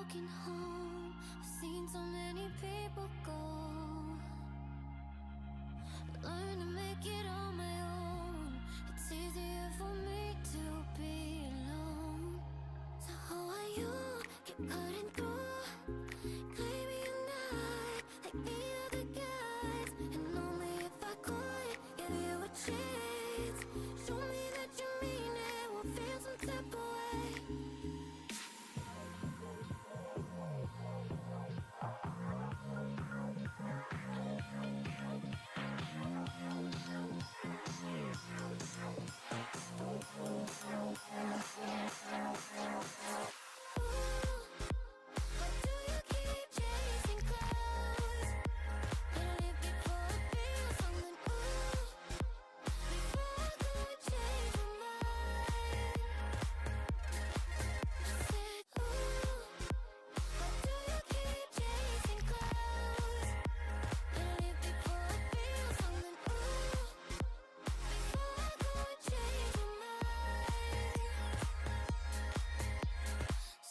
walking home, I've seen so many people go. Learn to make it on my own. It's easier for me to be alone. So how are you? Keep cutting through, claiming you're not like the other guys. And only if I could give you a chance, show me that you mean it, we'll feel some type of way. Why do you keep chasing clouds? Better live before I feel something. Before I go and change my mind. I said, why do you keep chasing clouds? Better live before I feel something. Before I go and change my mind.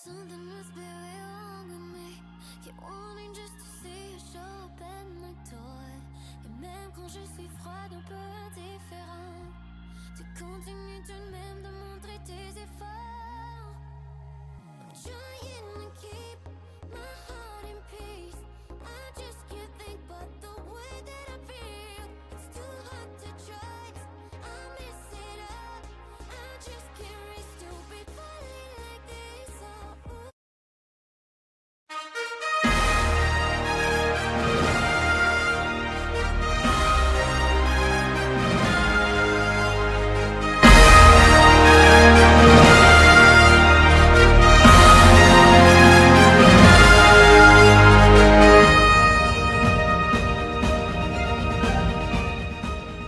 Something must be way wrong with me. Keep wanting just to see you show up at my door. Et même quand je suis froide, un peu indifférent, tu continues tout de même de montrer tes efforts. I'm trying to keep my heart in peace. I just can't think but the way that I feel. It's too hard to trust. I mess it up. I just can't raise to be falling like this. Oh,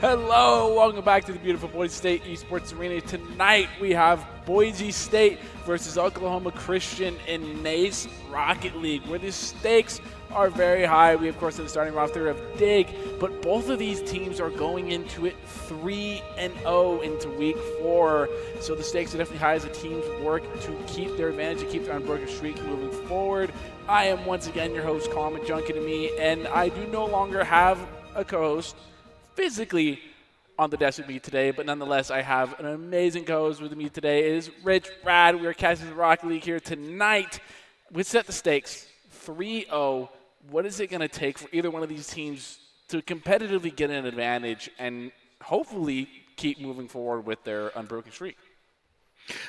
Hello, welcome back to the beautiful Boise State Esports Arena. Tonight we have Boise State versus Oklahoma Christian in NACE Rocket League, where the stakes are very high. We, of course, in the starting roster of Dig, but both of these teams are going into it 3-0 into week 4. So the stakes are definitely high as the teams work to keep their advantage and keep their unbroken streak moving forward. I am once again your host, Colin McJunkin to me, and I do no longer have a co-host physically on the desk with me today, but nonetheless, I have an amazing co-host with me today. It is Rich Brad. We are casting the Rocket League here tonight. We set the stakes 3-0. What is it going to take for either one of these teams to competitively get an advantage and hopefully keep moving forward with their unbroken streak?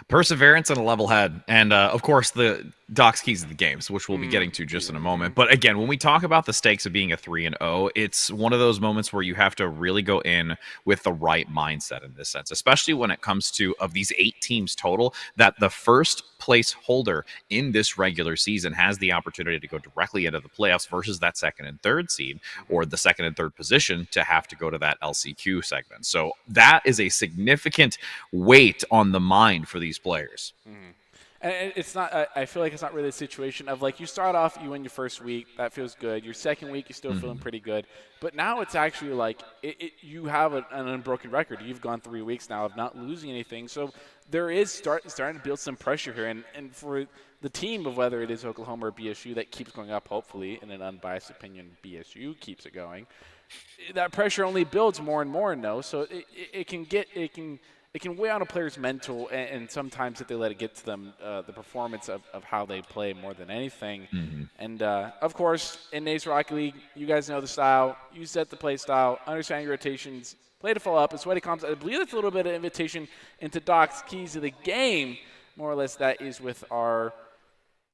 Perseverance and a level head, and of course the Doc's keys of the games, which we'll be getting to just in a moment. But again, when we talk about the stakes of being a 3-0, it's one of those moments where you have to really go in with the right mindset in this sense, especially when it comes to, of these 8 teams total, that the first place holder in this regular season has the opportunity to go directly into the playoffs versus that second and third seed, or the second and third position to have to go to that LCQ segment. So that is a significant weight on the mind for these players. And it's not, I feel like it's not really a situation of like you start off, you win your first week, that feels good. Your second week, you're still feeling pretty good. But now it's actually like you have an unbroken record. You've gone 3 weeks now of not losing anything. So there is starting to build some pressure here. And for the team of whether it is Oklahoma or BSU that keeps going up, hopefully, in an unbiased opinion, BSU keeps it going. That pressure only builds more and more, no? So it can weigh on a player's mental, and sometimes if they let it get to them, the performance of how they play more than anything. And, of course, in NACE Rocket League, you guys know the style. You set the play style, understand your rotations, play to follow up, and sweaty comps. I believe that's a little bit of invitation into Doc's keys of the game. More or less that is with our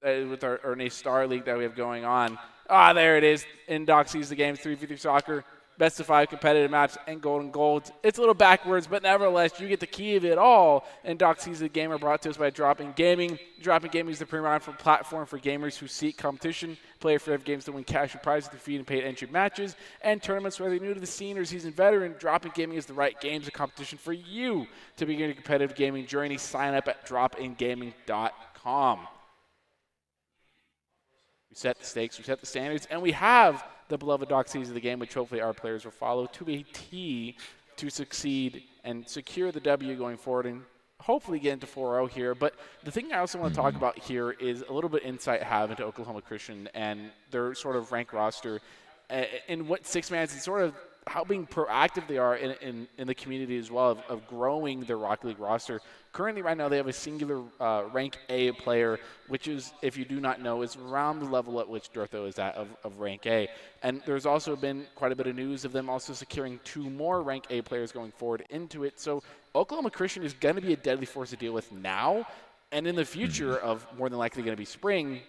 NACE Star League that we have going on. There it is. In Doc's keys of the game, 3v3 soccer. Best of 5 competitive maps and golden gold. It's a little backwards, but nevertheless, you get the key of it all. And Doc Sees the Game are brought to us by Drop-In Gaming. Drop-In Gaming is the premier platform for gamers who seek competition. Play for games to win cash and prizes through free and paid entry matches and tournaments. Whether you're new to the scene or seasoned veteran, Drop-In Gaming is the right games and competition for you to begin your competitive gaming journey. Sign up at dropingaming.com. We set the stakes, we set the standards, and we have the beloved Doc Sees of the Game, which hopefully our players will follow to a T to succeed and secure the W going forward. And hopefully get into 4-0 here. But the thing I also want to talk about here is a little bit insight I have into Oklahoma Christian and their sort of ranked roster and what Six Mans and sort of how being proactive they are in the community as well of growing their Rocket League roster. Currently, right now, they have a singular rank A player, which is, if you do not know, is around the level at which Dortho is at of rank A. And there's also been quite a bit of news of them also securing 2 more rank A players going forward into it. So Oklahoma Christian is going to be a deadly force to deal with now, and in the future of more than likely going to be spring,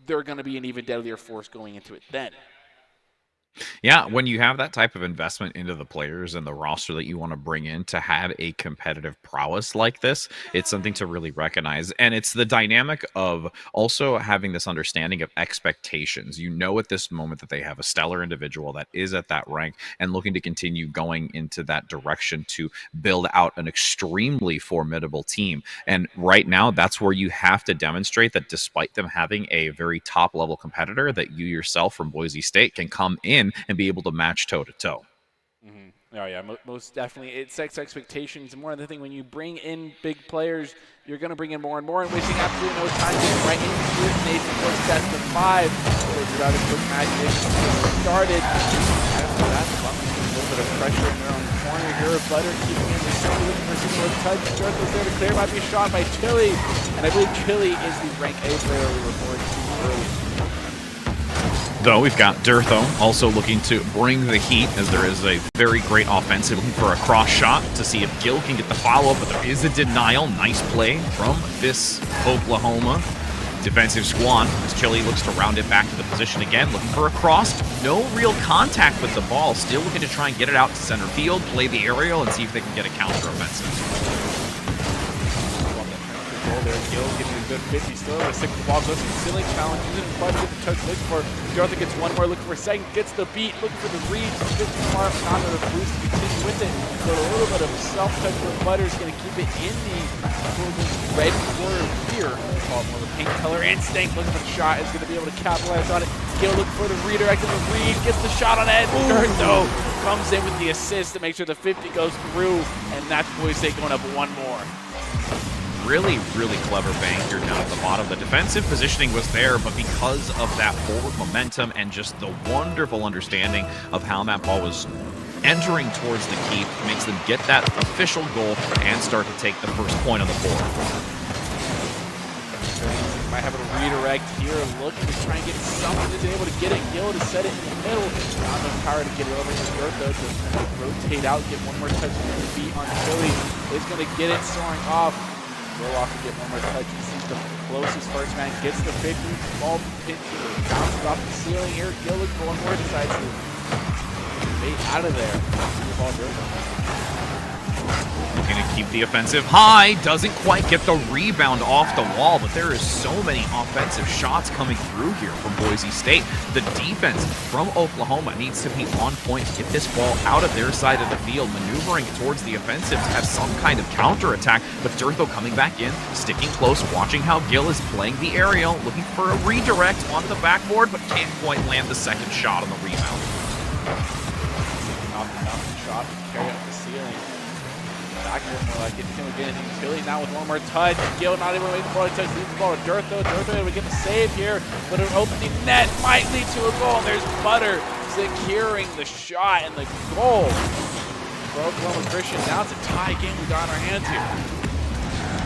they're going to be an even deadlier force going into it then. Yeah, when you have that type of investment into the players and the roster that you want to bring in to have a competitive prowess like this, it's something to really recognize. And it's the dynamic of also having this understanding of expectations. You know at this moment that they have a stellar individual that is at that rank and looking to continue going into that direction to build out an extremely formidable team. And right now, that's where you have to demonstrate that despite them having a very top-level competitor, that you yourself from Boise State can come in and be able to match toe-to-toe. Oh, yeah, most definitely. It sets expectations. And more than the thing, when you bring in big players, you're going to bring in more and more, and wasting absolutely no time getting right into it. Nathan goes best of 5. There's about a quick match started. After that, a little bit of pressure in their own corner here. Butter keeping in the center, looking for some more touch. Jordan's there to clear. Might be a shot by Chili. And I believe Chili is the rank A player we reported to early. Though we've got Durtho also looking to bring the heat as there is a very great offensive looking for a cross shot to see if Gil can get the follow-up, but there is a denial. Nice play from this Oklahoma defensive squad as Chile looks to round it back to the position again, looking for a cross. No real contact with the ball. Still looking to try and get it out to center field, play the aerial, and see if they can get a counter-offensive. There, Gil getting a good 50 still. The 6th ball goes to the ceiling, challenges it, and tries to get the touch looking for. Dorothy gets one more, looking for a second, gets the beat, looking for the read, gets the far, not the boost to continue with it. So a little bit of a self-touch where Butter's going to keep it in the red corner here. Call it more of a pink color. Instinct looking for the shot, is going to be able to capitalize on it. Gil looking for the redirect, and the read gets the shot on it. Dorothy comes in with the assist to make sure the 50 goes through, and that's Boise State going up one more. Really, really clever bank here down at the bottom. The defensive positioning was there, but because of that forward momentum and just the wonderful understanding of how that ball was entering towards the keep, makes them get that official goal and start to take the first point on the board. Might have a redirect here, looking to try and get someone to be able to get it. Gil to set it in the middle. Not enough power to get it over to Dortho to rotate out, get one more touch on the beat on Philly. Is going to get it soaring off. Will off to get one more touch. He sees the closest first man, gets the 50, ball pitch, bounces off the ceiling here. Gil looks for one more, decides to bait out of there. The ball Looking to keep the offensive high, doesn't quite get the rebound off the wall, but there is so many offensive shots coming through here from Boise State. The defense from Oklahoma needs to be on point to get this ball out of their side of the field, maneuvering towards the offensive to have some kind of counterattack, but Durtho coming back in, sticking close, watching how Gil is playing the aerial, looking for a redirect onto the backboard, but can't quite land the second shot on the rebound. Off the shot, carry up the ceiling. Back here more like it's going to get anything. Philly now with one more touch. Gil not able to make the ball touch. Leaves the ball to Dortho. Dortho able to get the save here, but an opening net might lead to a goal. There's Butter securing the shot and the goal for Oklahoma Christian. Now it's a tie game we got in our hands here.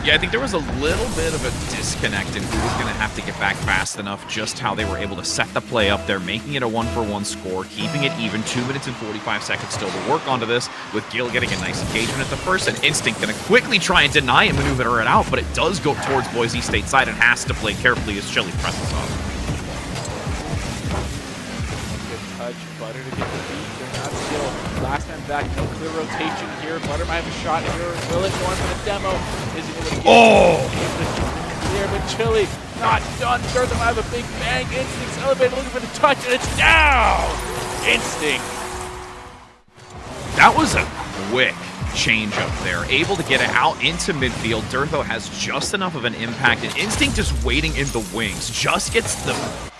Yeah, I think there was a little bit of a disconnect in who was going to have to get back fast enough, just how they were able to set the play up there, making it a 1-for-1 score, keeping it even, 2 minutes and 45 seconds still to work onto this, with Gil getting a nice engagement at the first, and Instinct going to quickly try and deny and maneuver it out, but it does go towards Boise State side and has to play carefully as Chile presses up. Good touch, Butter to get the beat. They're not still. Last man back, no clear rotation here. Butter might have a shot here. Will it going for the demo? Is he able to get clear, but Chile not done. Durtho might have a big bang. Instinct's elevated, looking for the touch, and it's down! Instinct. That was a quick change up there. Able to get it out into midfield. Durtho has just enough of an impact, and Instinct is waiting in the wings. Just gets the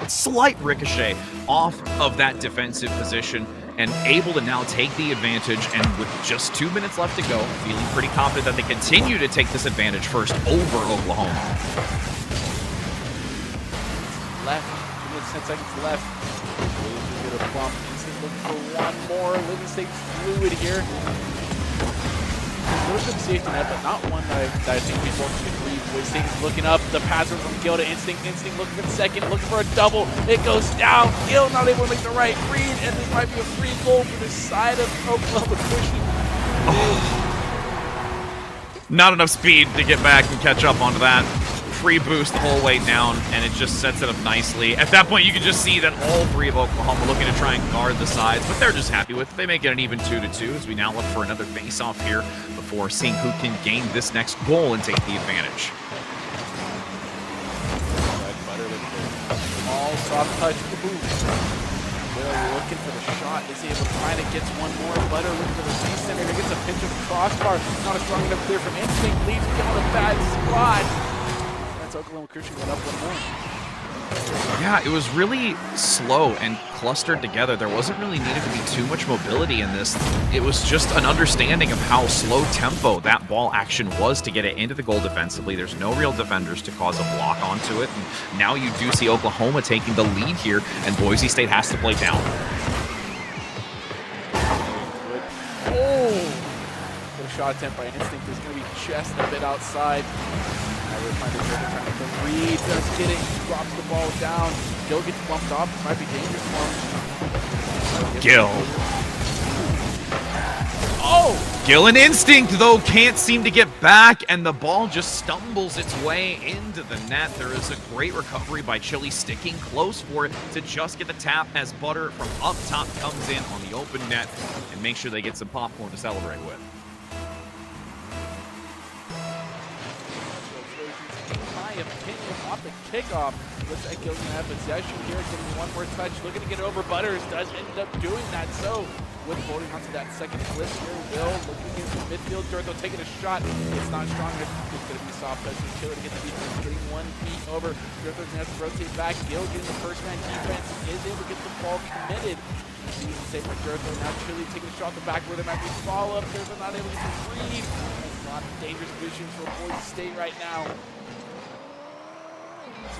slight ricochet off of that defensive position and able to now take the advantage. And with just 2 minutes left to go, feeling pretty confident that they continue to take this advantage first over Oklahoma. Left, 2 minutes, 10 seconds left. Williams will get a bump. Instant looking for one more. Living State's fluid here. A little bit of safety net, but not one that I think people can agree. Boise State is looking up. The passer from Gill to Instinct. Instinct looking for the second, looking for a double. It goes down. Gill not able to make the right read, and this might be a free goal for the side of Oklahoma pushing. Not enough speed to get back and catch up onto that. Free boost the whole way down, and it just sets it up nicely. At that point, you can just see that all three of Oklahoma looking to try and guard the sides, but they're just happy with it. They make it an even 2-2 as we now look for another face-off here before seeing who can gain this next goal and take the advantage. Small soft touch, boom. Will looking for the shot. Is able to find it, gets one more. Butter looking for the C-center. Gets a pinch of the crossbar. Not a strong enough clear from Instinct. Leaves him on a bad spot. Oklahoma Christian went up one more. Yeah, it was really slow and clustered together. There wasn't really needed to be too much mobility in this. It was just an understanding of how slow tempo that ball action was to get it into the goal defensively. There's no real defenders to cause a block onto it. And now you do see Oklahoma taking the lead here, and Boise State has to play down. Oh! Good shot attempt by Instinct is going to be just a bit outside. Trying to read, does get it, drops the ball down. Gill gets bumped off. It might be dangerous for him. Gill. Oh! Gill and Instinct, though, can't seem to get back, and the ball just stumbles its way into the net. There is a great recovery by Chile, sticking close for it to just get the tap as Butter from up top comes in on the open net and make sure they get some popcorn to celebrate with. Opinion off the kickoff. Looks like Gill's gonna have possession here, getting one more touch, looking to get over. Butters does end up doing that. So, with holding onto that second flip here, Will looking against the midfield. Durthel taking a shot. It's not strong enough. It's gonna be soft touch from Chiller to get the defense, getting 1 feet over. Durthel's gonna have to rotate back. Gill getting the first man defense, is able to get the ball committed. Sees the same with Durthel. Now Chile taking a shot at the back where there might be follow-up. Durthel not able to get the read. A lot of dangerous positions for Boise State right now.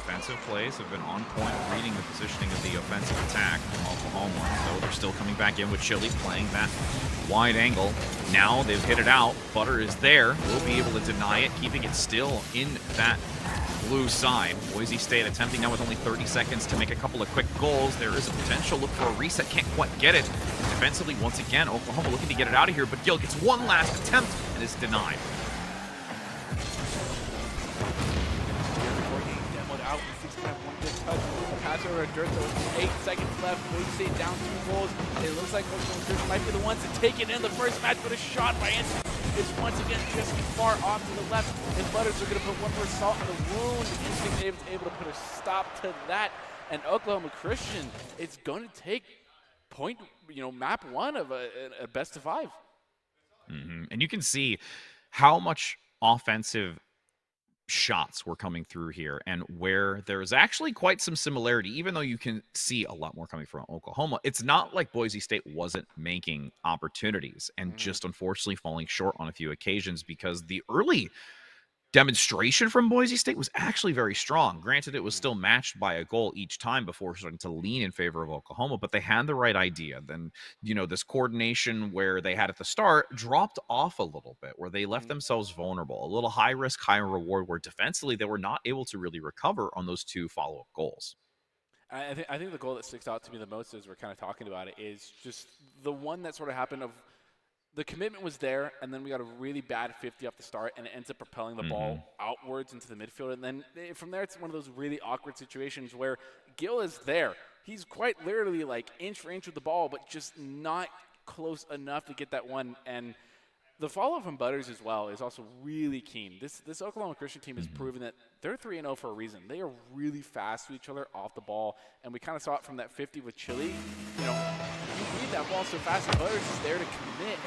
Defensive plays have been on point, reading the positioning of the offensive attack from Oklahoma. So they're still coming back in with Chile playing that wide angle. Now they've hit it out. Butter is there. Will be able to deny it, keeping it still in that blue side. Boise State attempting now with only 30 seconds to make a couple of quick goals. There is a potential look for a reset. Can't quite get it. Defensively, once again, Oklahoma looking to get it out of here, but Gill gets one last attempt and is denied. Pass over to Durthel with 8 seconds left. Boise State down 2 goals. It looks like Oklahoma Christian might be the ones to take it in the first match, but a shot by Instinct is once again just far off to the left. And Butters are going to put one more salt in the wound. Instinct is able to put a stop to that. And Oklahoma Christian is going to take map 1 of a best of 5. Mm-hmm. And you can see how much offensive shots were coming through here, and where there is actually quite some similarity, even though you can see a lot more coming from Oklahoma. It's not like Boise State wasn't making opportunities and just unfortunately falling short on a few occasions, because the early demonstration from Boise State was actually very strong. Granted, it was still matched by a goal each time before starting to lean in favor of Oklahoma, but they had the right idea. Then, this coordination where they had at the start dropped off a little bit, where they left themselves vulnerable. A little high risk, high reward, where defensively they were not able to really recover on those 2 follow-up goals. I think the goal that sticks out to me the most as we're kind of talking about it is just the one that sort of happened of the commitment was there, and then we got a really bad 50 off the start, and it ends up propelling the ball outwards into the midfield. And then from there, it's one of those really awkward situations where Gill is there. He's quite literally like inch for inch with the ball, but just not close enough to get that one. And the follow from Butters as well is also really keen. This Oklahoma Christian team has proven that they're 3-0 for a reason. They are really fast with each other off the ball, and we kind of saw it from that 50 with Chile. You read that ball so fast, and Butters is there to commit.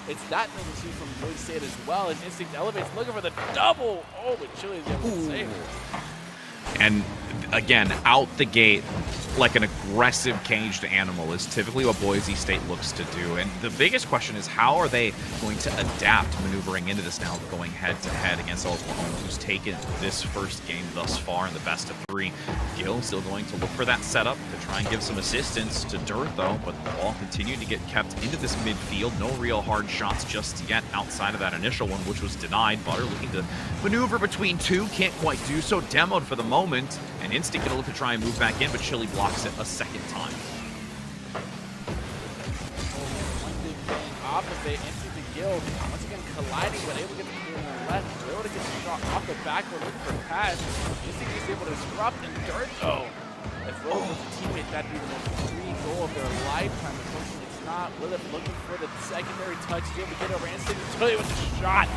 It's that thing we see from Boise State as well. As Instinct elevates, looking for the double. Oh, but Chile is able to save it. And again, out the gate, like an aggressive caged animal is typically what Boise State looks to do. And the biggest question is, how are they going to adapt maneuvering into this now, going head-to-head against Oklahoma, who's taken this first game thus far in the best of 3. Gill still going to look for that setup to try and give some assistance to Durtho, but the ball continued to get kept into this midfield. No real hard shots just yet outside of that initial one, which was denied. Butter looking to maneuver between 2, can't quite do so. Demoed for the moment, and Instinct gonna look to try and move back in, but Chili blocks it a second time. One big thing off of it, Instinct and Gill, once again colliding, but able to get the clear on the left, able to get the shot off the backboard, looking for a pass. Instinct is able to disrupt, and Durtho, as well as his teammate, that'd be the most free goal of their lifetime. Unfortunately, it's not. Willip looking for the secondary touch, he's able to get over Instinct, Chili with the shot.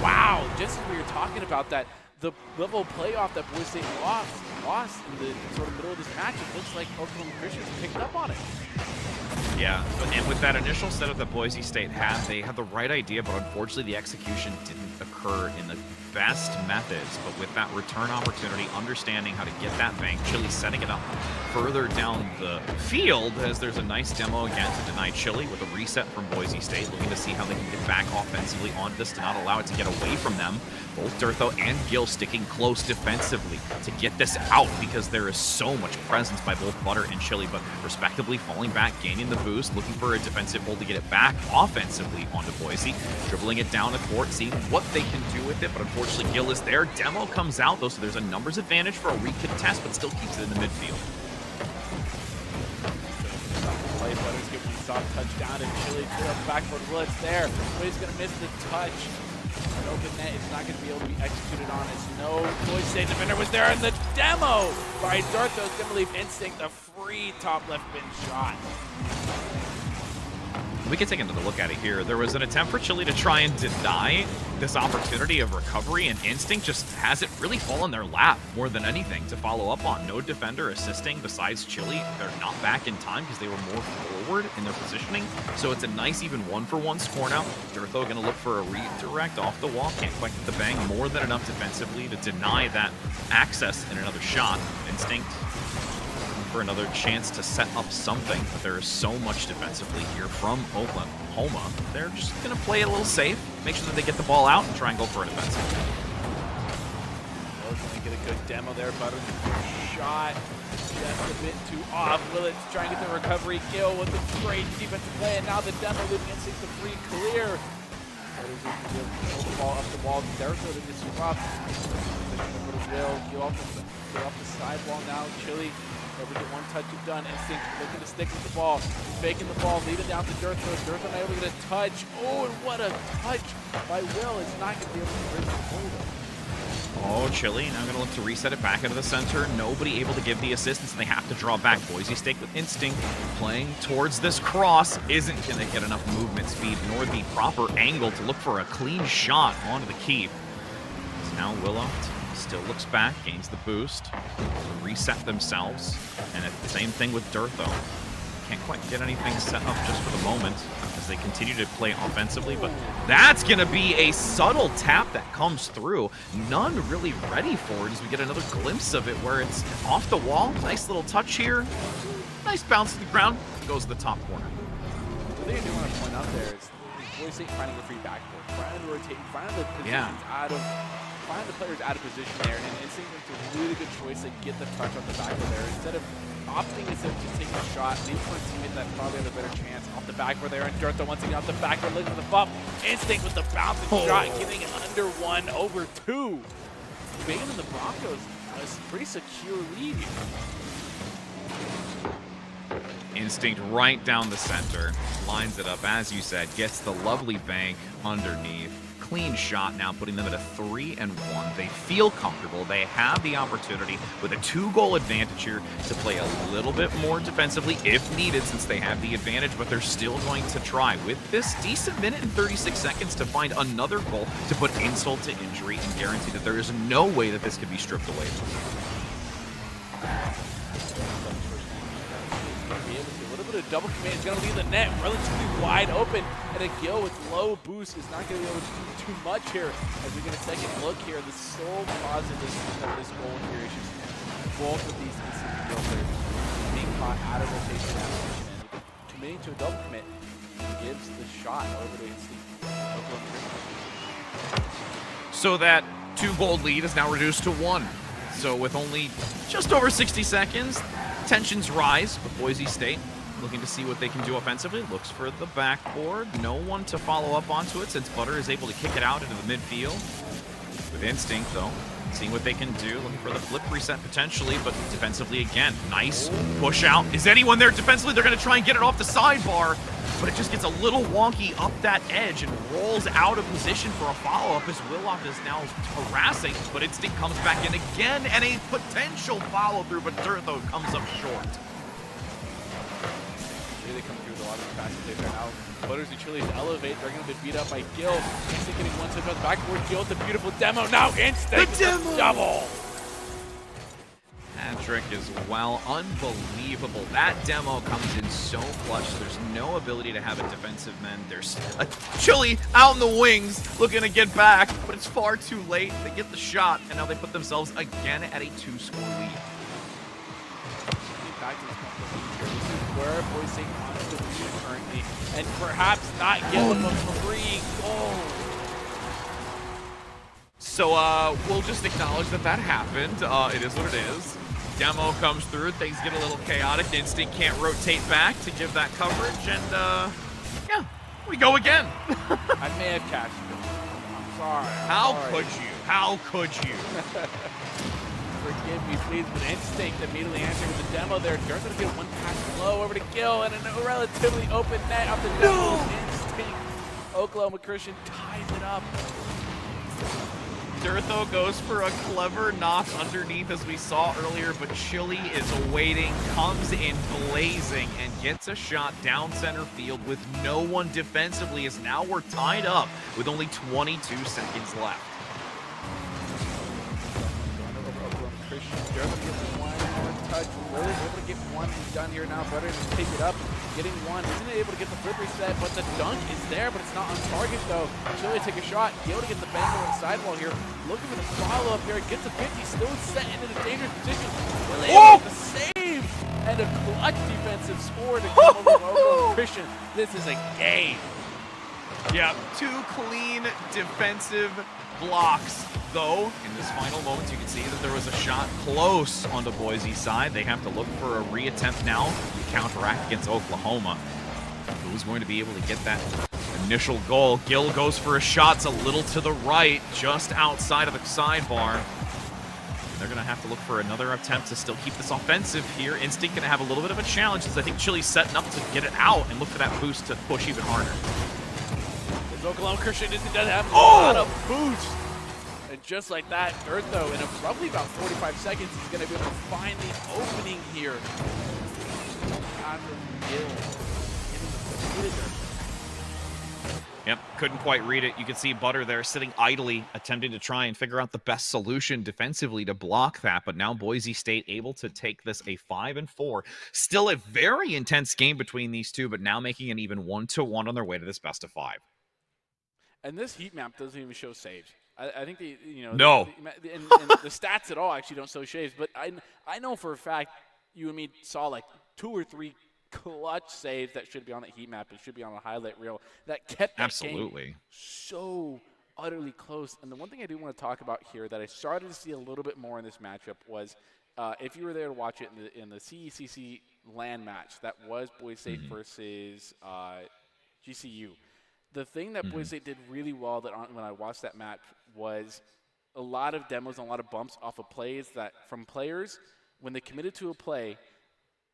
Wow, just as we were talking about that, the level of playoff that Boise State lost in the sort of middle of this match, it looks like Oklahoma Christians picked up on it. Yeah, and with that initial setup that Boise State had, they had the right idea, but unfortunately the execution didn't occur in the best methods. But with that return opportunity, understanding how to get that bank, Chili setting it up further down the field, as there's a nice demo again to deny Chili with a reset from Boise State, looking to see how they can get back offensively onto this to not allow it to get away from them. Both Durtho and Gill sticking close defensively to get this out, because there is so much presence by both Butter and Chili, but respectively falling back, gaining the boost, looking for a defensive hold to get it back offensively onto Boise, dribbling it down the court, seeing what they can do with it, but unfortunately Gill is there. Demo comes out though, so there's a numbers advantage for a recontest, but still keeps it in the midfield. Play, Butters get one soft touch down, and Chili clear up the backboard. Willits there, but he's going to miss the touch. An open net is not going to be able to be executed on. It's no Boise State defender was there, and the demo by Durtho is going to leave Instinct a free top left bin shot. We can take another look at it here. There was an attempt for Chili to try and deny this opportunity of recovery, and Instinct just has it really fall in their lap more than anything to follow up on. No defender assisting besides Chili. They're not back in time because they were more forward in their positioning. So it's a nice even 1-for-1 score now. Durtho going to look for a redirect off the wall. Can't quite get the bang. More than enough defensively to deny that access in another shot. Instinct for another chance to set up something, but there is so much defensively here from Oklahoma. They're just going to play it a little safe, make sure that they get the ball out and try and go for an offensive. Willits going to get a good demo there. Butters shot just a bit too off. Willits trying to get the recovery. Gill with a great defensive play, and now the demo leaving Instinct to free clear. Butters able to pull the ball up the wall. Durtho to disrupt. Gill off the sidewall now. Chili able to get one touch of done. Instinct looking to stick with the ball. Faking the ball, lead it down to Durtho. Durtho not able to get a touch. Oh, and what a touch by Will. It's not going to be able to break the hold of. Oh, Chili now going to look to reset it back into the center. Nobody able to give the assistance, and they have to draw back. Boise State with Instinct playing towards this cross isn't going to get enough movement speed nor the proper angle to look for a clean shot onto the keep. So now Willow still looks back, gains the boost to reset themselves, and the same thing with Durtho. Can't quite get anything set up just for the moment as they continue to play offensively, but that's going to be a subtle tap that comes through. None really ready for it as we get another glimpse of it where it's off the wall. Nice little touch here. Nice bounce to the ground. Goes to the top corner. The thing I do want to point out there is Boise State finding a free backboard, finding the rotation, finding the positions find the players out of position there, and Instinct makes a really good choice to get the touch on the backboard there. Instead of opting, instead of just taking a shot, leave for a teammate that probably had a better chance off the backboard there, and Durtho once again off the backboard, looking for the bump. Instinct with the bouncing shot, getting it under 1 over 2. Bacon and the Broncos a pretty secure lead here. Instinct right down the center, lines it up, as you said, gets the lovely bank underneath. Clean shot now, putting them at a 3-1. They feel comfortable. They have the opportunity with a 2-goal advantage here to play a little bit more defensively if needed, since they have the advantage, but they're still going to try with this decent minute and 36 seconds to find another goal to put insult to injury and guarantee that there is no way that this could be stripped away from them. A double command is going to leave the net relatively wide open, and a Gill with low boost is not going to be able to do too much here. As we get a second look here, the sole cause of this goal here is just both of these Instinct Gill players caught out of rotation animation, and committing to a double commit gives the shot over to Oklahoma Christian. So that 2 gold lead is now reduced to 1. So with only just over 60 seconds, tensions rise with Boise State. Looking to see what they can do offensively. Looks for the backboard. No one to follow up onto it since Butter is able to kick it out into the midfield. With instinct, though. Seeing what they can do. Looking for the flip reset potentially, but defensively again. Nice push out. Is anyone there defensively? They're going to try and get it off the sidebar, but it just gets a little wonky up that edge and rolls out of position for a follow-up as Willock is now harassing, but instinct comes back in again and a potential follow-through, but Durtho comes up short. They come through with a lot of capacity there now. Butters and Chili's elevate. They're going to be beat up by Gil. Instinct getting one tip on the backboard. Gil with the beautiful demo. Now Instinct with the double. Patrick as well. Unbelievable. That demo comes in so clutch. There's no ability to have a defensive man. There's a Chili out in the wings looking to get back, but it's far too late. They get the shot, and now they put themselves again at a 2-score lead. This is where Boise State wants to be currently, and perhaps not give them a free goal. So we'll just acknowledge that that happened. It is what it is. Demo comes through, things get a little chaotic. Instinct can't rotate back to give that coverage, and yeah, we go again. I may have catched it. I'm sorry. How could you? How could you? Forgive me, please, but Instinct immediately answering with the demo there. Durtho to get one pass low over to Gil, and a relatively open net off the demo. Instinct. Oklahoma Christian ties it up. Durtho goes for a clever knock underneath as we saw earlier, but Chili is awaiting, comes in blazing, and gets a shot down center field with no one defensively, as now we're tied up with only 22 seconds left. Durtho gets one more touch. Really able to get one done here now. Butter just pick it up, getting one. Isn't able to get the flip reset, but the dunk is there, but it's not on target though. Chili take a shot, be able to get the bang over the sidewall here. Looking for the follow up here. Gets a 50, still set into the dangerous position. Really able to save and a clutch defensive score to come over from Oklahoma Christian. This is a game. Yeah, 2 clean defensive blocks. Though, in this final moment, you can see that there was a shot close on the Boise side. They have to look for a reattempt now to counteract against Oklahoma. Who's going to be able to get that initial goal? Gil goes for a shot. It's a little to the right, just outside of the sidebar. And they're going to have to look for another attempt to still keep this offensive here. Instinct going to have a little bit of a challenge, as I think Chili's setting up to get it out and look for that boost to push even harder. Oklahoma Christian doesn't have a lot of boost. And just like that, Durtho, in roughly about 45 seconds, is going to be able to find the opening here. Yep, couldn't quite read it. You can see Butter there sitting idly, attempting to try and figure out the best solution defensively to block that. But now Boise State able to take this a 5-4. Still a very intense game between these two, but now making an even 1-1 on their way to this best of 5. And this heat map doesn't even show saves. I think and the stats at all actually don't show saves. But I know for a fact you and me saw like 2 or 3 clutch saves that should be on the heat map. It should be on a highlight reel that kept that game so utterly close. And the one thing I do want to talk about here that I started to see a little bit more in this matchup was if you were there to watch it in the CECC LAN match that was Boise State versus GCU. The thing that Boise State did really well when I watched that match was a lot of demos and a lot of bumps off of plays that from players, when they committed to a play,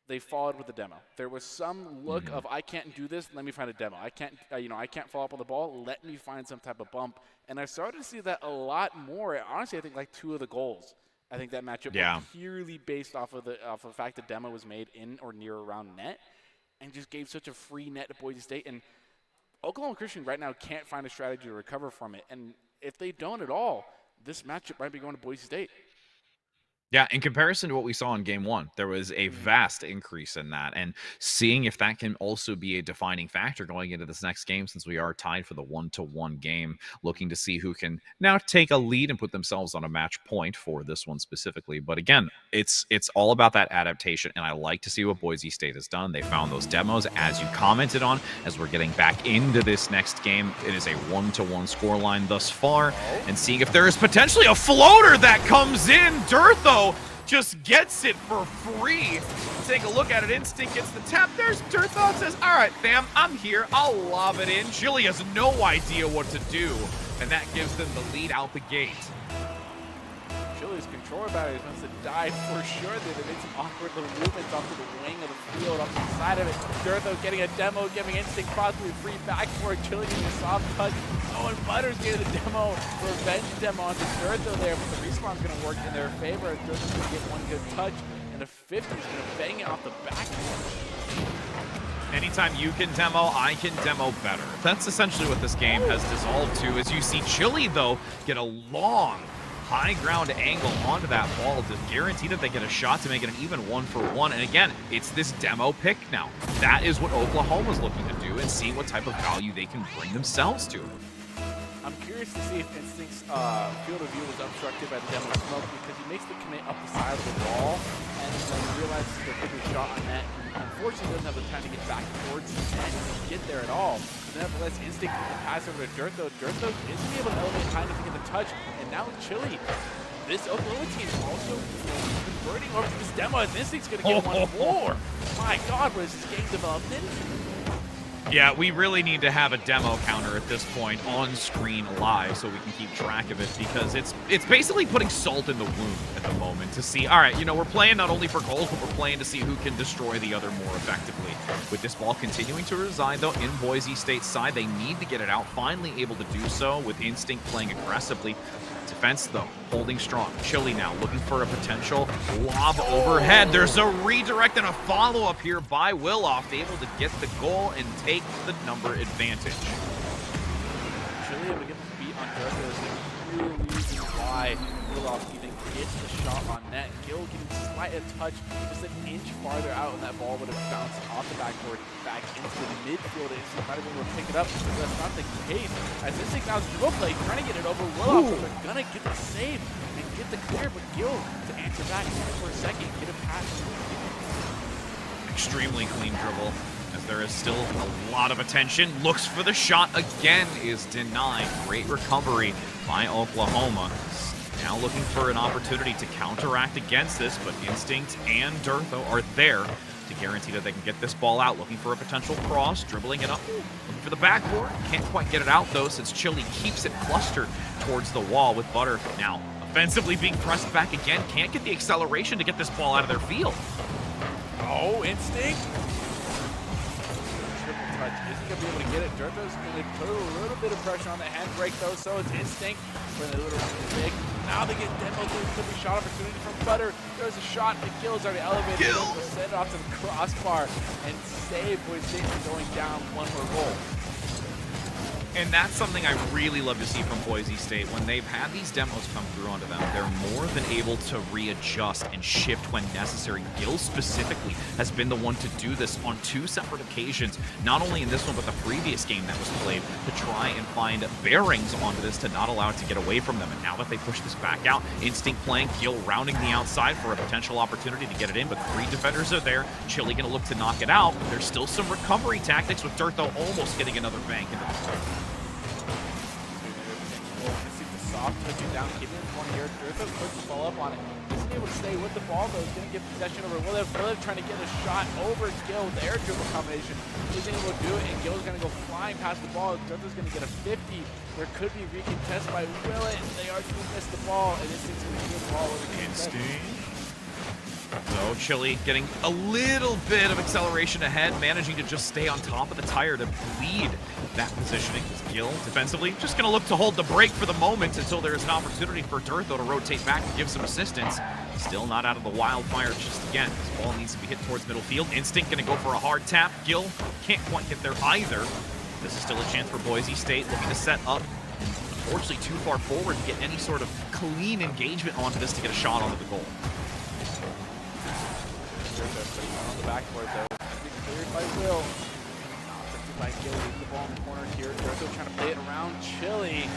they followed with the demo. There was some look of, I can't do this, let me find a demo. I can't, I can't follow up on the ball, let me find some type of bump. And I started to see that a lot more. Honestly, I think like 2 of the goals. I think that matchup was purely based off of the fact the demo was made in or near around net and just gave such a free net to Boise State. And Oklahoma Christian right now can't find a strategy to recover from it. And if they don't at all, this matchup might be going to Boise State. Yeah, in comparison to what we saw in game one, there was a vast increase in that. And seeing if that can also be a defining factor going into this next game, since we are tied for the 1-1 game, looking to see who can now take a lead and put themselves on a match point for this one specifically. But again, it's all about that adaptation. And I like to see what Boise State has done. They found those demos, as you commented on, as we're getting back into this next game. It is a 1-1 scoreline thus far. And seeing if there is potentially a floater that comes in. Dirtho just gets it for free. Take a look at it. Instinct gets the tap. There's Dirtho. Says, all right, fam, I'm here. I'll lob it in. Chili has no idea what to do, and that gives them the lead out the gate. Chili's controller batteries must have died for sure. They made some awkward little movements off to the wing of the field, off to the side of it. Dirtho getting a demo, giving Instinct possibly free back for it. Chili getting a soft touch. Oh, and Butters getting the demo, revenge demo onto Dirtho there, but the respawn's going to work in their favor. Dirtho's going to get one good touch, and the 50's going to bang it off the backboard. Anytime you can demo, I can demo better. That's essentially what this game has dissolved to, as you see Chili, though, get a long high ground angle onto that ball to guarantee that they get a shot to make it an even 1-for-1. And again, it's this demo pick now. That is what Oklahoma's looking to do, and seeing what type of value they can bring themselves to. I'm curious to see if Instinct's field of view was obstructed by the demo smoke, because he makes the commit up the side of the wall and then realizes there could be a shot on net. Unfortunately, doesn't have the time to get back towards the net to get there at all. But nevertheless, Instinct with the pass over to Dirtho. Dirtho isn't able to elevate high enough to get the touch, and now Chili, this Oklahoma team is also converting over to this demo, as Instinct's going to get one more. My God, what is this game developed into? Yeah, we really need to have a demo counter at this point on screen live so we can keep track of it, because it's basically putting salt in the wound at the moment to see, all right, you know, we're playing not only for goals, but we're playing to see who can destroy the other more effectively. With this ball continuing to reside, though, in Boise State's side, they need to get it out, finally able to do so with Instinct playing aggressively. Defense, though, holding strong. Chili now looking for a potential lob overhead. There's a redirect and a follow-up here by Willoff, able to get the goal and take the number advantage. Chili able to get the beat on Dirtho is the real reason why Willoff even gets the shot on net. Gill getting slight a touch, just an inch farther out, and that ball would have bounced off the backboard back into the midfield. Instinct might have been able to pick it up, but that's not the case. As Instinct now's dribble play, trying to get it over Willoff, but they're gonna get the save and get the clear, but Gill to answer back for a second, get a pass. Extremely clean dribble, as there is still a lot of attention. Looks for the shot again, is denied. Great recovery by Oklahoma. Now looking for an opportunity to counteract against this, but Instinct and Dirtho are there to guarantee that they can get this ball out. Looking for a potential cross, dribbling it up, looking for the backboard. Can't quite get it out, though, since Chili keeps it clustered towards the wall with Butter. Now, offensively being pressed back again. Can't get the acceleration to get this ball out of their field. Oh, Instinct. Triple touch. Isn't going to be able to get it. Dirtho's going to put a little bit of pressure on the handbrake, though, so it's Instinct for the little mistake. Now they get demo through. Could be shot opportunity from Butter. There's a shot. The Gill's already elevated. Gill send it off to the crossbar and save Boise State from going down one more goal. And that's something I really love to see from Boise State. When they've had these demos come through onto them, they're more than able to readjust and shift when necessary. Gill specifically has been the one to do this on 2 separate occasions, not only in this one, but the previous game that was played, to try and find bearings onto this to not allow it to get away from them. And now that they push this back out, Instinct playing, Gill rounding the outside for a potential opportunity to get it in, but 3 defenders are there. Chili going to look to knock it out, but there's still some recovery tactics with Dirtho almost getting another bank into the Soft touching down, keeping it 20 yards. Dirtho quick to follow up on it. Isn't able to stay with the ball, though. He's going to get possession over Williv. Williv trying to get a shot over Gill. Their dribble combination. Isn't able to do it, and Gill's going to go flying past the ball. Dirtho's going to get a 50. There could be recontest by Willett. They are going to miss the ball, and Instinct's going to get the ball over the Instinct. So Chili getting a little bit of acceleration ahead, managing to just stay on top of the tire to bleed that positioning. Gill defensively just going to look to hold the break for the moment until there is an opportunity for Dirtho to rotate back and give some assistance. Still not out of the wildfire just again. This ball needs to be hit towards middle field. Instinct going to go for a hard tap. Gill can't quite get there either. This is still a chance for Boise State, looking to set up. Unfortunately, too far forward to get any sort of clean engagement onto this to get a shot onto the goal. On the backboard though. It's been cleared by Will. Offensive by Gill, leaving the ball in the corner here. They're still trying to play it around Chili.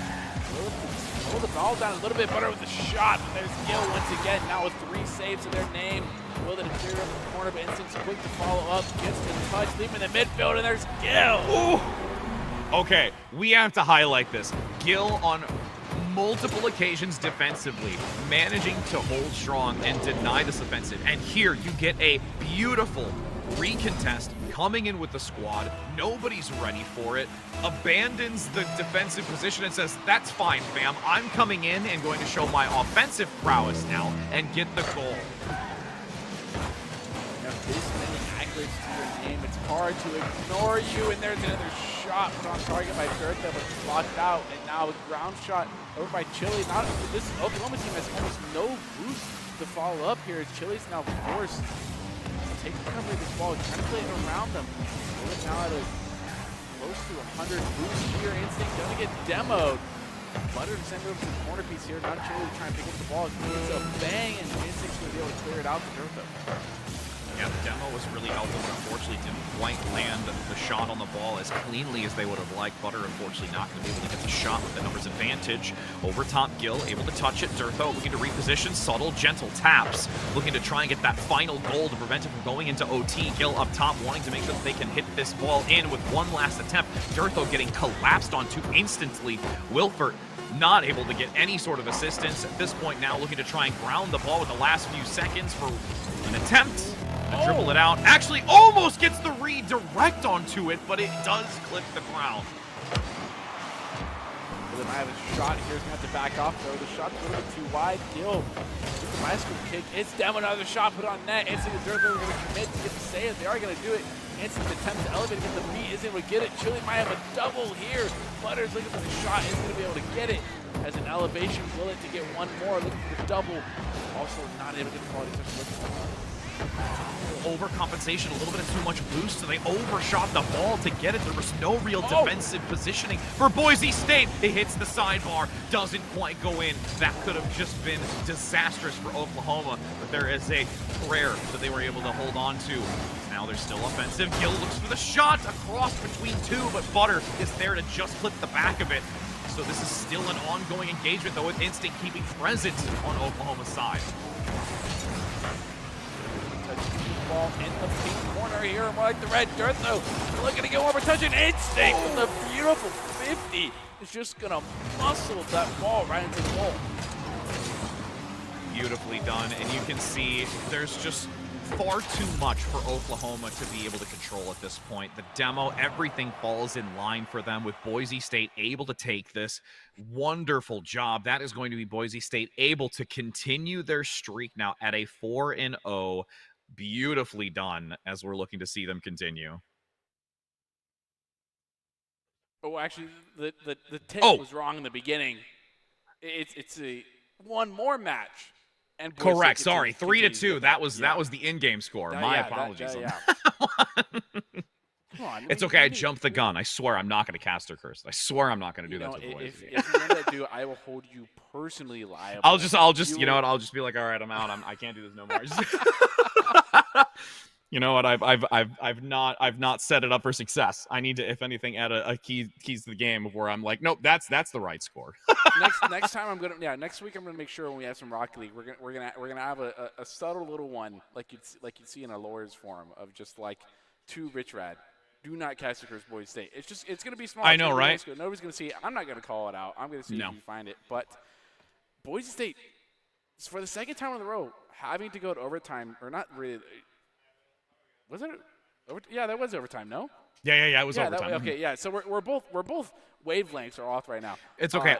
Pull the ball down a little bit better with the shot. But there's Gill once again, now with 3 saves in their name. Will then clear up the corner, but Instinct's quick to follow up. Gets the touch, leaving the midfield, and there's Gill. Ooh. Okay, we have to highlight this. Gill on multiple occasions defensively, managing to hold strong and deny this offensive. And here you get a beautiful recontest coming in with the squad. Nobody's ready for it. Abandons the defensive position and says, that's fine, fam. I'm coming in and going to show my offensive prowess now and get the goal. This many accolades to your name, it's hard to ignore you, and there's another shot put on target by Dirtha, but it's blocked out, and now a ground shot over by Chili. Not this Oklahoma team has almost no boost to follow up here, as Chili's now forced to take the cover of this ball, trying to play it around them. We're now at a close to 100 boost here. Instinct gonna get demoed. Butter to send it over to the corner piece here, not Chili trying to pick up the ball. It's a bang, and Instinct's gonna be able to clear it out to Dirtha. Yeah, the demo was really helpful, but unfortunately didn't quite land the shot on the ball as cleanly as they would have liked. Butter, unfortunately, not going to be able to get the shot with the numbers advantage. Over top, Gill able to touch it. Dirtho looking to reposition. Subtle, gentle taps. Looking to try and get that final goal to prevent it from going into OT. Gill up top, wanting to make sure that they can hit this ball in with one last attempt. Dirtho getting collapsed onto instantly. Wilfert not able to get any sort of assistance. At this point now, looking to try and ground the ball with the last few seconds for an attempt. Dribble it out. Actually, almost gets the redirect onto it, but it does clip the ground. Well, they might have a shot here. He's going to have to back off, though. The shot's a little bit too wide. Gill with the bicycle kick. It's down, another shot put on net. Instinct and Dirtha are going to commit to get the save. They are going to do it. Instinct attempt to elevate, get the beat. Isn't able to get it. Chili might have a double here. Butter's looking for the shot. Isn't going to be able to get it. Has an elevation. Will it to get one more. Looking for the double. Also not able to get the quality touch. Overcompensation, a little bit of too much boost, so they overshot the ball to get it. There was no real defensive positioning for Boise State. It hits the sidebar, doesn't quite go in. That could have just been disastrous for Oklahoma, but there is a prayer that they were able to hold on to. Now they're still offensive. Gill looks for the shot across between two, but Butter is there to just clip the back of it. So this is still an ongoing engagement, though, with Instinct keeping present on Oklahoma's side. Ball in the pink corner here, more like the red. Dirtho looking to get one more touch, and Instinct with a beautiful 50 is just gonna muscle that ball right into the goal. Beautifully done, and you can see there's just far too much for Oklahoma to be able to control at this point. The demo, everything falls in line for them, with Boise State able to take this. Wonderful job. That is going to be Boise State able to continue their streak now at a 4-0. Beautifully done, as we're looking to see them continue. Oh, actually, the tip was wrong in the beginning. It's a one more match. And correct. Sorry, 3-2. That was the in-game score. My apologies. Come on, it's okay. I jumped the gun. I swear I'm not going to caster curse. I swear I'm not going to do that to the boys. If you want to do, I will hold you personally liable. I'll just you know what? I'll just be like, all right, I'm out. I can't do this no more. You know what? I've not set it up for success. I need to, if anything, add a keys to the game of where I'm like, nope, that's the right score. next time I'm gonna next week I'm gonna make sure when we have some Rocket League we're gonna have a subtle little one like you'd see in a lawyer's forum of just like two rich rad. Do not cast the curse Boise State. It's gonna be small. I know, right? Nobody's gonna see it. I'm not gonna call it out. I'm gonna see if you find it. But Boise State, for the second time in a row, having to go to overtime, or not really. Was it? Yeah, that was overtime. No. Yeah. It was overtime. Okay, yeah. So we're both wavelengths are off right now. It's okay.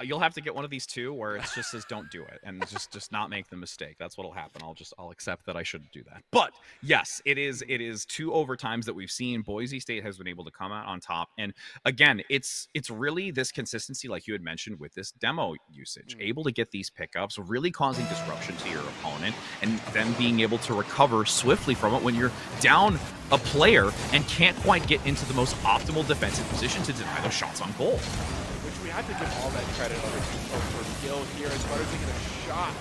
You'll have to get one of these two where it just says don't do it and just not make the mistake. That's what'll happen. I'll accept that I shouldn't do that. But yes, it is two overtimes that we've seen. Boise State has been able to come out on top, and again, it's really this consistency, like you had mentioned, with this demo usage, able to get these pickups, really causing disruption to your opponent, and then being able to recover swiftly from it when you're down a player and can't quite get into the most optimal defensive position to deny those shots on goal. Which we have to give all that credit over for Gill here, as Butter's taking a shot.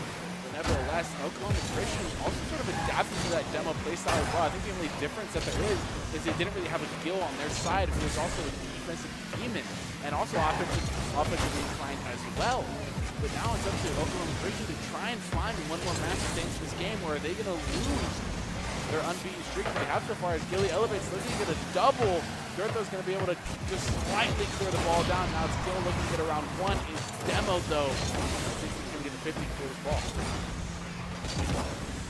nevertheless, Oklahoma Christian also sort of adapted to that demo playstyle as well. I think the only difference that there is they didn't really have a Gil on their side, who was also a defensive demon and also offensively inclined as well. But now it's up to Oklahoma Christian to try and find one more match to stay into this game, where are they going to lose their unbeaten streak they have so far as Gilly elevates, looking to get a double. Durtho's going to be able to just slightly clear the ball down. Now it's Gil looking to get around one. Is demoed though. I think he's going to get the 50 to clear this ball.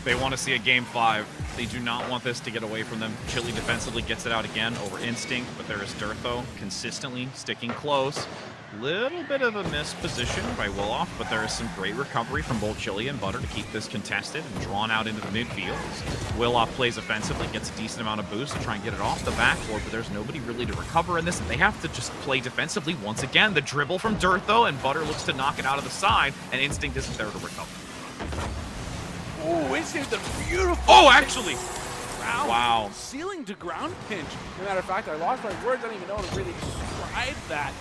They want to see a game 5. They do not want this to get away from them. Chili defensively gets it out again over Instinct, but there is Durtho consistently sticking close. Little bit of a missed position by Willoff, but there is some great recovery from both Chili and Butter to keep this contested and drawn out into the midfield. Willoff plays offensively, gets a decent amount of boost to try and get it off the backboard, but there's nobody really to recover in this, and they have to just play defensively once again. The dribble from Durtho, and Butter looks to knock it out of the side, and Instinct isn't there to recover. Oh, Instinct, a beautiful. Oh, actually. Wow. Ceiling to ground pinch. As a matter of fact, I lost my words. I don't even know how to really describe that.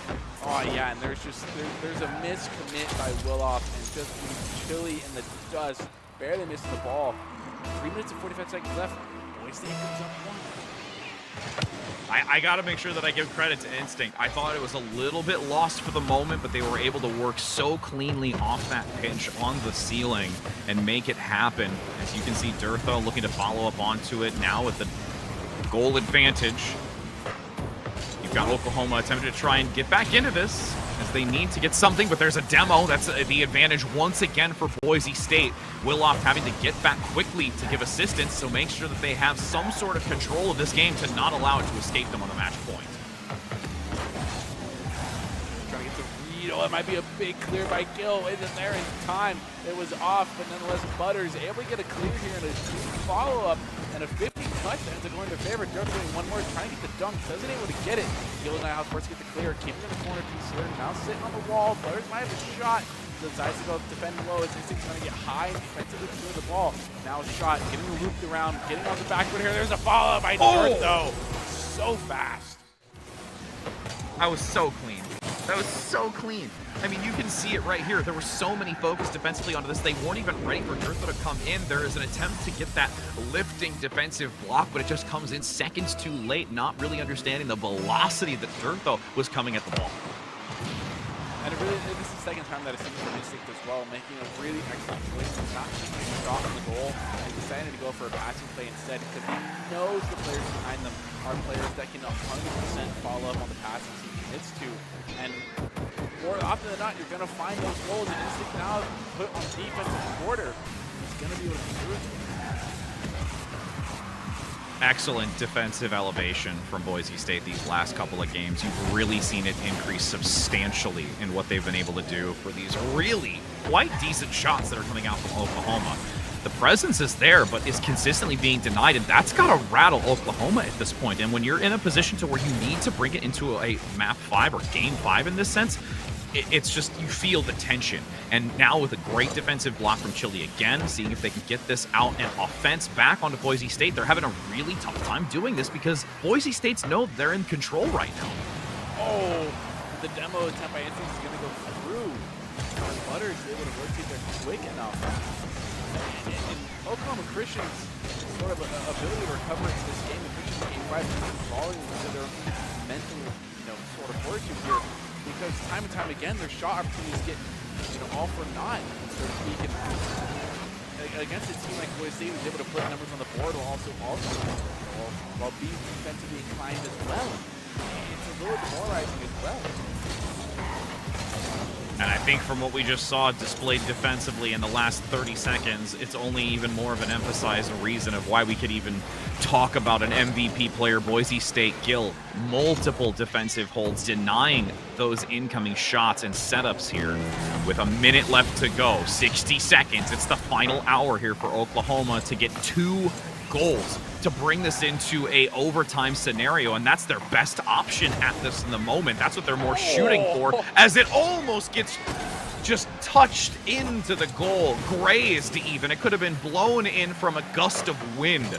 Oh, yeah, and there's a miscommit by Willoff, and just Chili in the dust. Barely misses the ball. 3 minutes and 45 seconds left. Boise State comes up 1. I got to make sure that I give credit to Instinct. I thought it was a little bit lost for the moment, but they were able to work so cleanly off that pinch on the ceiling and make it happen. As you can see, Durtho looking to follow up onto it now with the goal advantage. You've got Oklahoma attempting to try and get back into this as they need to get something, but there's a demo. That's the advantage once again for Boise State. Willoff having to get back quickly to give assistance, so make sure that they have some sort of control of this game to not allow it to escape them on the match point. Trying to get the read. Oh, it might be a big clear by Gil. Isn't there in time? It was off, but nonetheless, Butters able to get a clear here and a follow-up. And a 50 touchdowns are going to favor. Durtho doing one more, trying to get the dunk, doesn't able to get it. Gil and House first get the clear, keeping in the corner piece here. Now sitting on the wall. Butters might have a shot. Decides to go defend low. His instinct's going to get high and defensively clear the ball. Now a shot, getting looped around, getting on the backboard here. There's a follow-up by Durtho. So fast. That was so clean. That was so clean. I mean, you can see it right here. There were so many focused defensively onto this. They weren't even ready for Durtho to come in. There is an attempt to get that lifting defensive block, but it just comes in seconds too late, not really understanding the velocity that Durtho was coming at the ball. And this is the second time that I've seen from Instinct as well, making a really excellent choice of not taking a shot on the goal and deciding to go for a passing play instead, because he knows the players behind them are players that can 100% follow up on the passes he commits to. And more often than not, you're going to find those goals, and Instinct now put on defensive quarter. He's going to be able to do it. Excellent defensive elevation from Boise State these last couple of games. You've really seen it increase substantially in what they've been able to do for these really quite decent shots that are coming out from Oklahoma. The presence is there, but is consistently being denied, and that's got to rattle Oklahoma at this point. And when you're in a position to where you need to bring it into a map 5 or game 5 in this sense, it's just, you feel the tension. And now with a great defensive block from Chili again, seeing if they can get this out and offense back onto Boise State. They're having a really tough time doing this because Boise State's know they're in control right now. Oh, the demo attempt by Instinct is going to go through. Butters is able to rotate there quick enough. And Oklahoma Christian's sort of ability to recover in this game, the Christians game 5 falling into their mental, sort of fortitude here. Because time and time again, their shot opportunities get, all for naught, so to speak. And against a team like Boise State, who's able to put numbers on the board while being defensively inclined as well. It's a little demoralizing as well. And I think from what we just saw displayed defensively in the last 30 seconds, it's only even more of an emphasized reason of why we could even talk about an MVP player. Boise State Gil, multiple defensive holds, denying those incoming shots and setups here. With a minute left to go, 60 seconds. It's the final hour here for Oklahoma to get 2 goals to bring this into a overtime scenario, and that's their best option at this in the moment. That's what they're more shooting for, as it almost gets just touched into the goal, grazed even. It could have been blown in from a gust of wind,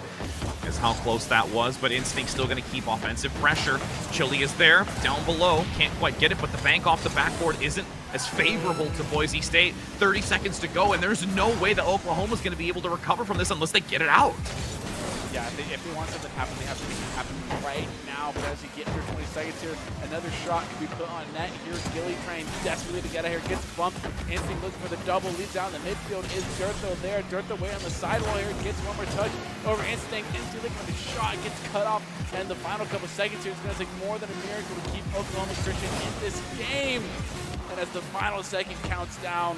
is how close that was, but Instinct still going to keep offensive pressure. Chili is there, down below, can't quite get it, but the bank off the backboard isn't as favorable to Boise State. 30 seconds to go, and there's no way that Oklahoma's going to be able to recover from this unless they get it out. Yeah, if they want something to happen, they have to make it happen right now. But as you get under 20 seconds here, another shot can be put on net. Here's Gilly trying desperately to get out here, gets bumped. Instinct looking for the double, leads down the midfield. Is Dirtho there? Dirtho way on the sidewall here, gets one more touch over Instinct. Instinct looking for the shot, gets cut off. And the final couple seconds here, it's going to take more than a miracle to keep Oklahoma Christian in this game. And as the final second counts down,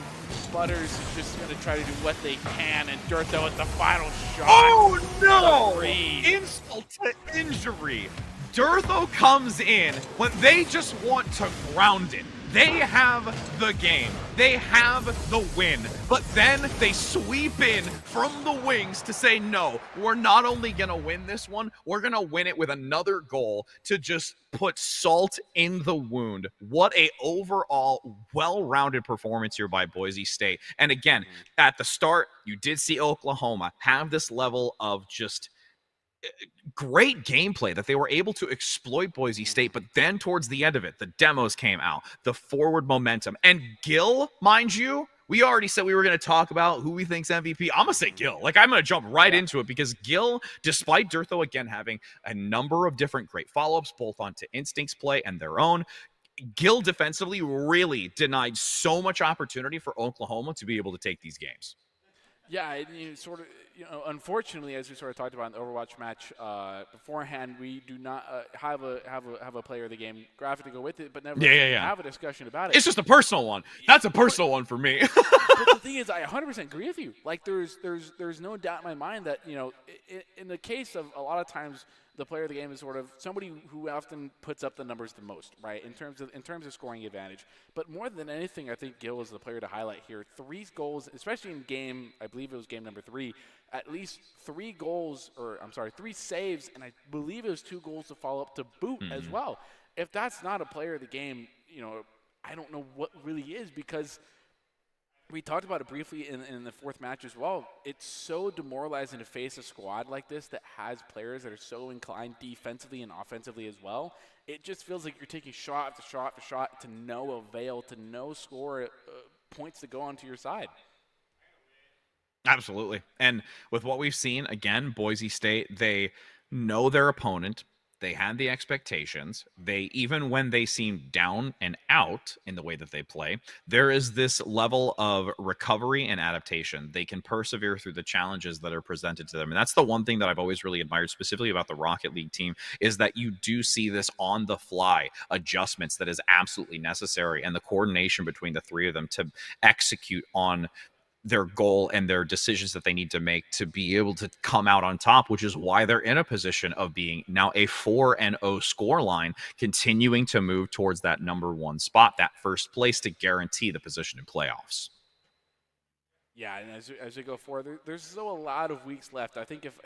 Butters is just going to try to do what they can, and Dirtho at the final shot. Oh no! Insult to injury. Dirtho comes in when they just want to ground it. They have the game. They have the win. But then they sweep in from the wings to say, no, we're not only going to win this one, we're going to win it with another goal to just put salt in the wound. What a overall well-rounded performance here by Boise State. And again, at the start, you did see Oklahoma have this level of just great gameplay that they were able to exploit Boise State, but then towards the end of it, the demos came out, the forward momentum, and Gil, mind you, we already said we were going to talk about who we think's MVP. I'm going to say Gil. Like, I'm going to jump right into it because Gil, despite Dirtho again having a number of different great follow-ups, both onto Instinct's play and their own, Gil defensively really denied so much opportunity for Oklahoma to be able to take these games. Yeah, unfortunately, as we sort of talked about in the Overwatch match beforehand, we do not have a player of the game graphic to go with it, but never have a discussion about it. It's just a personal one. That's a personal one for me. But the thing is, I 100% agree with you. Like, there's no doubt in my mind that, in the case of a lot of times, the player of the game is sort of somebody who often puts up the numbers the most, right, in terms of scoring advantage. But more than anything, I think Gil is the player to highlight here. 3 goals, especially in game, I believe it was game number 3, at least 3 saves, and I believe it was 2 goals to follow up to boot as well. If that's not a player of the game, I don't know what really is, because we talked about it briefly in the 4th match as well. It's so demoralizing to face a squad like this that has players that are so inclined defensively and offensively as well. It just feels like you're taking shot after shot after shot to no avail, to no score points to go onto your side. Absolutely. And with what we've seen, again, Boise State, they know their opponent. They had the expectations. They, even when they seem down and out in the way that they play, there is this level of recovery and adaptation. They can persevere through the challenges that are presented to them. And that's the one thing that I've always really admired specifically about the Rocket League team, is that you do see this on the fly adjustments that is absolutely necessary, and the coordination between the 3 of them to execute on their goal and their decisions that they need to make to be able to come out on top, which is why they're in a position of being now a 4-0 score line, continuing to move towards that number 1 spot, that first place, to guarantee the position in playoffs. Yeah, and as we go forward, there's still a lot of weeks left. I think if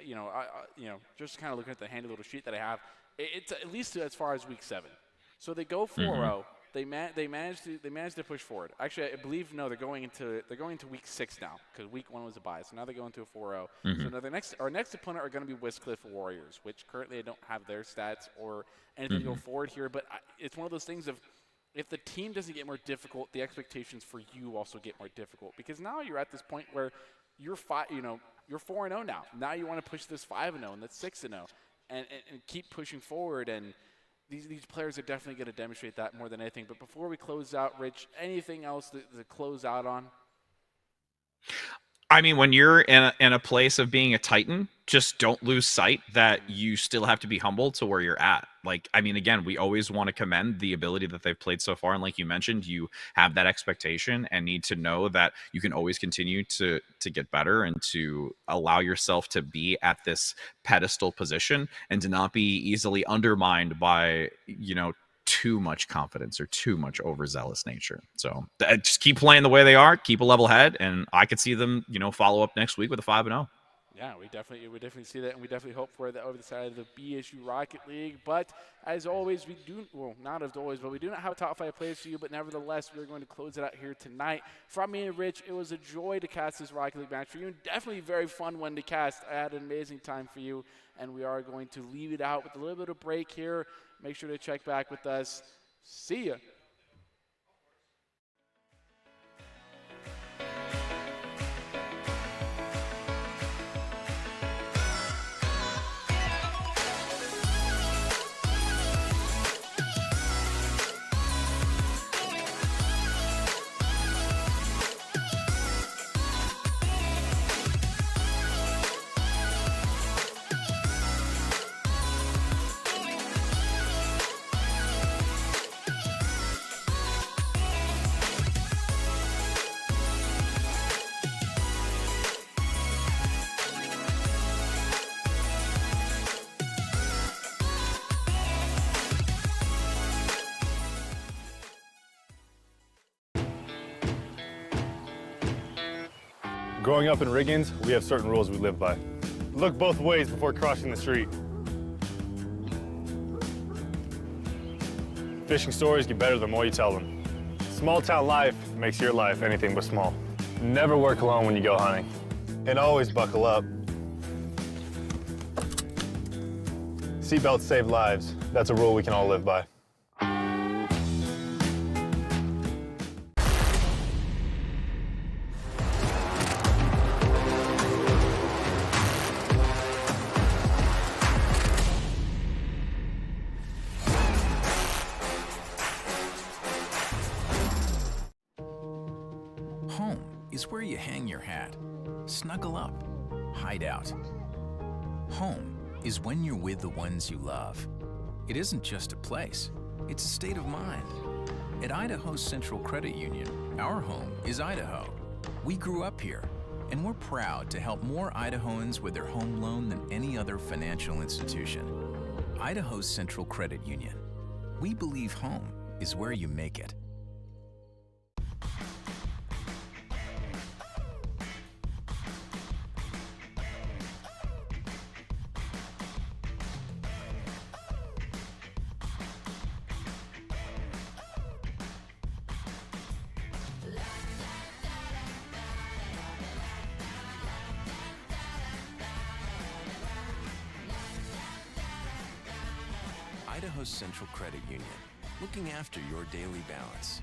just kind of looking at the handy little sheet that I have, it's at least as far as week 7. So they go 4-0. They managed to push forward. Actually, I believe they're going into week 6 now, because week 1 was a bye. So now they're going to a 4-0. So now our next opponent are going to be Westcliff Warriors, which currently I don't have their stats or anything to go forward here. But it's one of those things of, if the team doesn't get more difficult, the expectations for you also get more difficult, because now you're at this point where you're 4-0 now. Now you want to push this 5-0 and that's 6-0, and keep pushing forward. And these players are definitely going to demonstrate that more than anything. But before we close out, Rich, anything else to close out on? I mean, when you're in a place of being a Titan, just don't lose sight that you still have to be humble to where you're at. Like, I mean, again, we always want to commend the ability that they've played so far. And like you mentioned, you have that expectation and need to know that you can always continue to get better and to allow yourself to be at this pedestal position and to not be easily undermined by, too much confidence or too much overzealous nature. So just keep playing the way they are, keep a level head, and I could see them, follow up next week with a 5-0. Yeah, we definitely see that, and we definitely hope for that over the side of the BSU Rocket League. But as always, we do not have top 5 players for you, but nevertheless, we're going to close it out here tonight. From me and Rich, it was a joy to cast this Rocket League match for you, and definitely a very fun one to cast. I had an amazing time for you, and we are going to leave it out with a little bit of break here. Make sure to check back with us. See ya. Growing up in Riggins, we have certain rules we live by. Look both ways before crossing the street. Fishing stories get better the more you tell them. Small town life makes your life anything but small. Never work alone when you go hunting. And always buckle up. Seatbelts save lives. That's a rule we can all live by. Home is where you hang your hat, snuggle up, hide out. Home is when you're with the ones you love. It isn't just a place, it's a state of mind. At Idaho Central Credit Union, our home is Idaho. We grew up here, and we're proud to help more Idahoans with their home loan than any other financial institution. Idaho Central Credit Union. We believe home is where you make it. Idaho Central Credit Union, looking after your daily balance.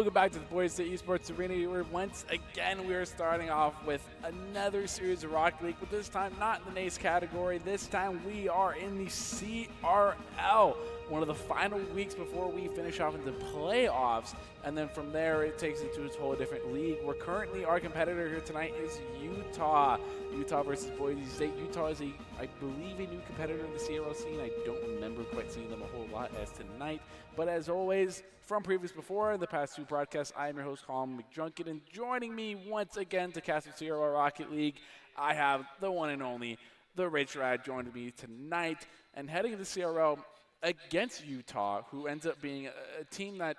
Welcome back to the Boise State Esports Arena, where once again we are starting off with another series of Rocket League, but this time not in the NACE category. This time we are in the CRL, one of the final weeks before we finish off into playoffs, and then from there it takes it to a whole different league. We're currently, our competitor here tonight is Utah. Utah versus Boise State. Utah is, I believe, a new competitor in the CRL scene. I don't remember quite seeing them a whole lot as tonight, but as always, from previous before, in the past two broadcasts, I am your host, Colin McDrunken, and joining me once again to cast some CRL Rocket League, I have the one and only, the Rich Rad, joining me tonight, and heading into CRL against Utah, who ends up being a team that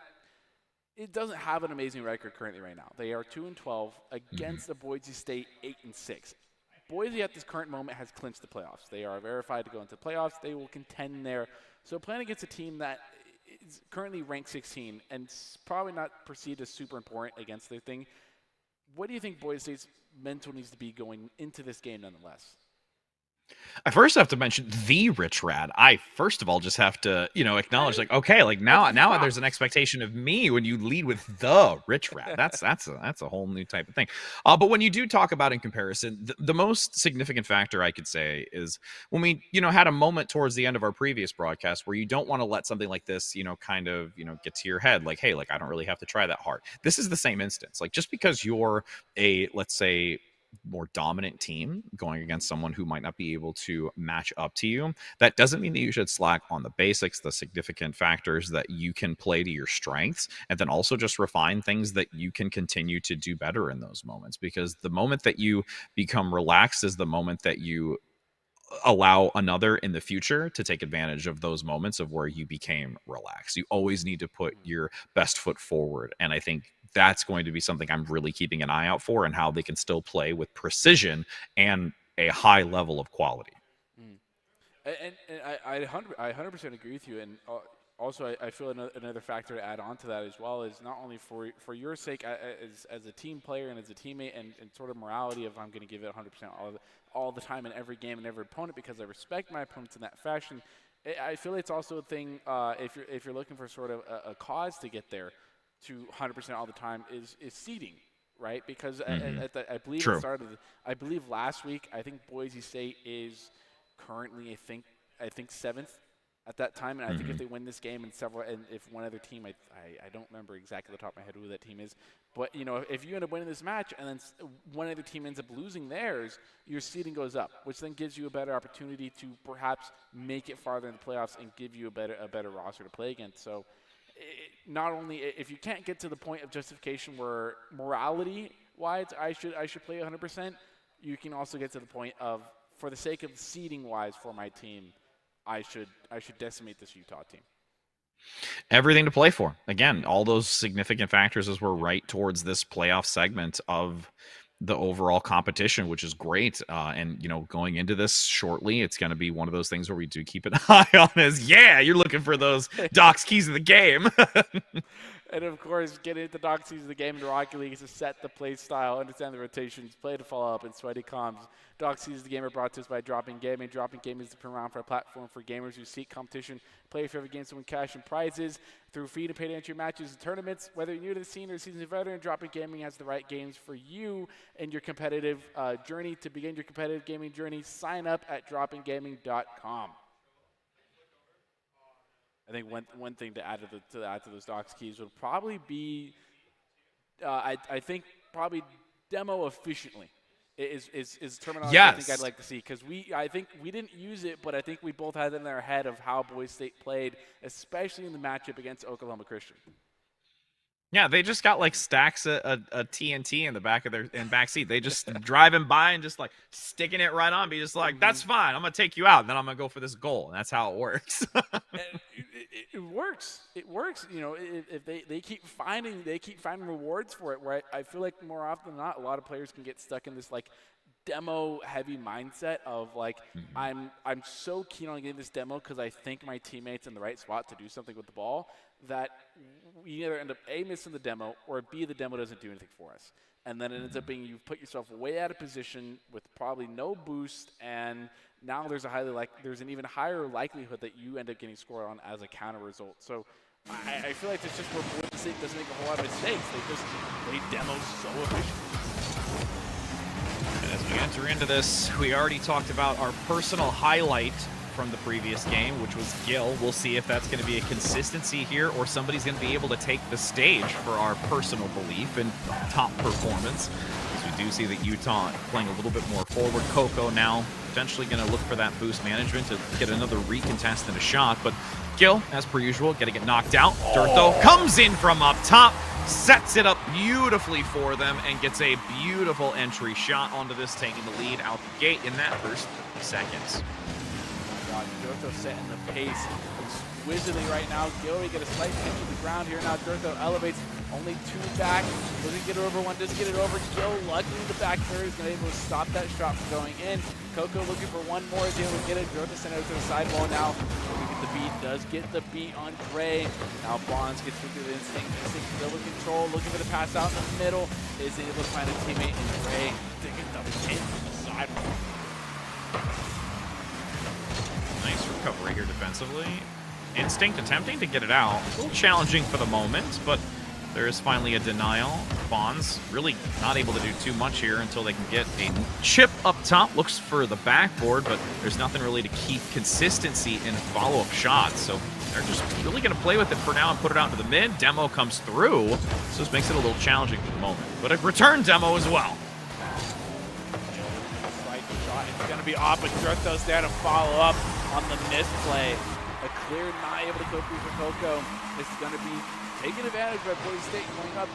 it doesn't have an amazing record currently right now. They are 2-12 against the Boise State 8-6. Boise at this current moment has clinched the playoffs. They are verified to go into playoffs. They will contend there. So playing against a team that is currently ranked 16 and probably not perceived as super important against their thing, what do you think Boise State's mental needs to be going into this game nonetheless? I first have to mention the Rich Rad. I first of all just have to, acknowledge now there's an expectation of me when you lead with the Rich Rad. That's a whole new type of thing. But when you do talk about in comparison, the most significant factor I could say is when we, had a moment towards the end of our previous broadcast where you don't want to let something like this, get to your head. Like, hey, I don't really have to try that hard. This is the same instance. Like, just because you're a, let's say, more dominant team going against someone who might not be able to match up to you, that doesn't mean that you should slack on the basics, the significant factors that you can play to your strengths, and then also just refine things that you can continue to do better in those moments. Because the moment that you become relaxed is the moment that you allow another in the future to take advantage of those moments of where you became relaxed. You always need to put your best foot forward. And I think that's going to be something I'm really keeping an eye out for, and how they can still play with precision and a high level of quality. And I 100% agree with you. And also, I feel another factor to add on to that as well is not only for your sake as a team player and as a teammate, and sort of morality of I'm going to give it 100% all the time in every game and every opponent because I respect my opponents in that fashion. I feel it's also a thing if you're looking for sort of a cause to get there to 100% all the time is seeding, right? Because I believe True. it started. I believe last week. I think Boise State is currently I think 7th at that time, and I think if they win this game and if one other team, I don't remember exactly off the top of my head who that team is, but if you end up winning this match and then one other team ends up losing theirs, your seeding goes up, which then gives you a better opportunity to perhaps make it farther in the playoffs and give you a better roster to play against. So not only if you can't get to the point of justification where morality-wise I should play 100%, you can also get to the point of, for the sake of seeding-wise for my team, I should decimate this Utah team. Everything to play for. Again, all those significant factors as we're right towards this playoff segment of the overall competition, which is great. And, going into this shortly, it's going to be one of those things where we do keep an eye on is, you're looking for those Doc's keys of the game. And of course, getting into the Doc's keys of the game in the Rocket League is to set the play style, understand the rotations, play to follow up, and sweaty comms. Doc's keys of the game are brought to us by Dropping Gaming. Dropping Gaming is the premier for a platform for gamers who seek competition, play your favorite games to win cash and prizes through free to pay to entry matches and tournaments. Whether you're new to the scene or a seasoned veteran, Dropping Gaming has the right games for you and your competitive journey. To begin your competitive gaming journey, sign up at droppinggaming.com. I think one thing to add to those Doc's keys would probably be, I think probably demo efficiently is terminology. Yes. I think I'd like to see, because I think we didn't use it, but I think we both had it in our head of how Boise State played, especially in the matchup against Oklahoma Christian. Yeah, they just got stacks of TNT in the back of their back seat. They just driving by and just sticking it right on. Be just that's fine. I'm gonna take you out, and then I'm gonna go for this goal. And that's how it works. It works. It works. If they keep finding rewards for it. Where I feel like more often than not, a lot of players can get stuck in this demo heavy mindset of I'm so keen on getting this demo because I think my teammate's in the right spot to do something with the ball, that we either end up A, missing the demo, or B, the demo doesn't do anything for us. And then it ends up being you've put yourself way out of position with probably no boost, and now there's an even higher likelihood that you end up getting scored on as a counter result. So I feel like it's just where Boise State doesn't make a whole lot of mistakes. They demo so efficient. And as we enter into this, we already talked about our personal highlight from the previous game, which was Gil. We'll see if that's going to be a consistency here, or somebody's going to be able to take the stage for our personal belief in top performance. As we do see that Utah playing a little bit more forward. Coco now potentially going to look for that boost management to get another recontest and a shot, but Gil, as per usual, going to get knocked out. Dirtho comes in from up top, sets it up beautifully for them, and gets a beautiful entry shot onto this, taking the lead out the gate in that first 30 seconds. Dirtho setting the pace exquisitely right now. Gil, we get a slight pinch to the ground here. Now Dirtho elevates, only 2 back. Doesn't get it over one, doesn't get it over. Gil, luckily the back third is going to be able to stop that shot from going in. Coco looking for one more, is able to get it. Dirtho sent it to the sidewall now. We get the beat, does get the beat on Gray. Now Bonds gets through the instinct still in control, looking for the pass out in the middle. Is able to find a teammate in Gray to get the pin from the sidewall. Nice recovery here defensively. Instinct attempting to get it out. A little challenging for the moment, but there is finally a denial. Bonds really not able to do too much here until they can get a chip up top. Looks for the backboard, but there's nothing really to keep consistency in follow-up shots. So they're just really going to play with it for now and put it out to the mid. Demo comes through, so this makes it a little challenging for the moment. But a return demo as well. It's going to be off, but Dirtho's there to follow up on the misplay. A clear not able to go through for Coco. This is going to be taking advantage by Boise State, going up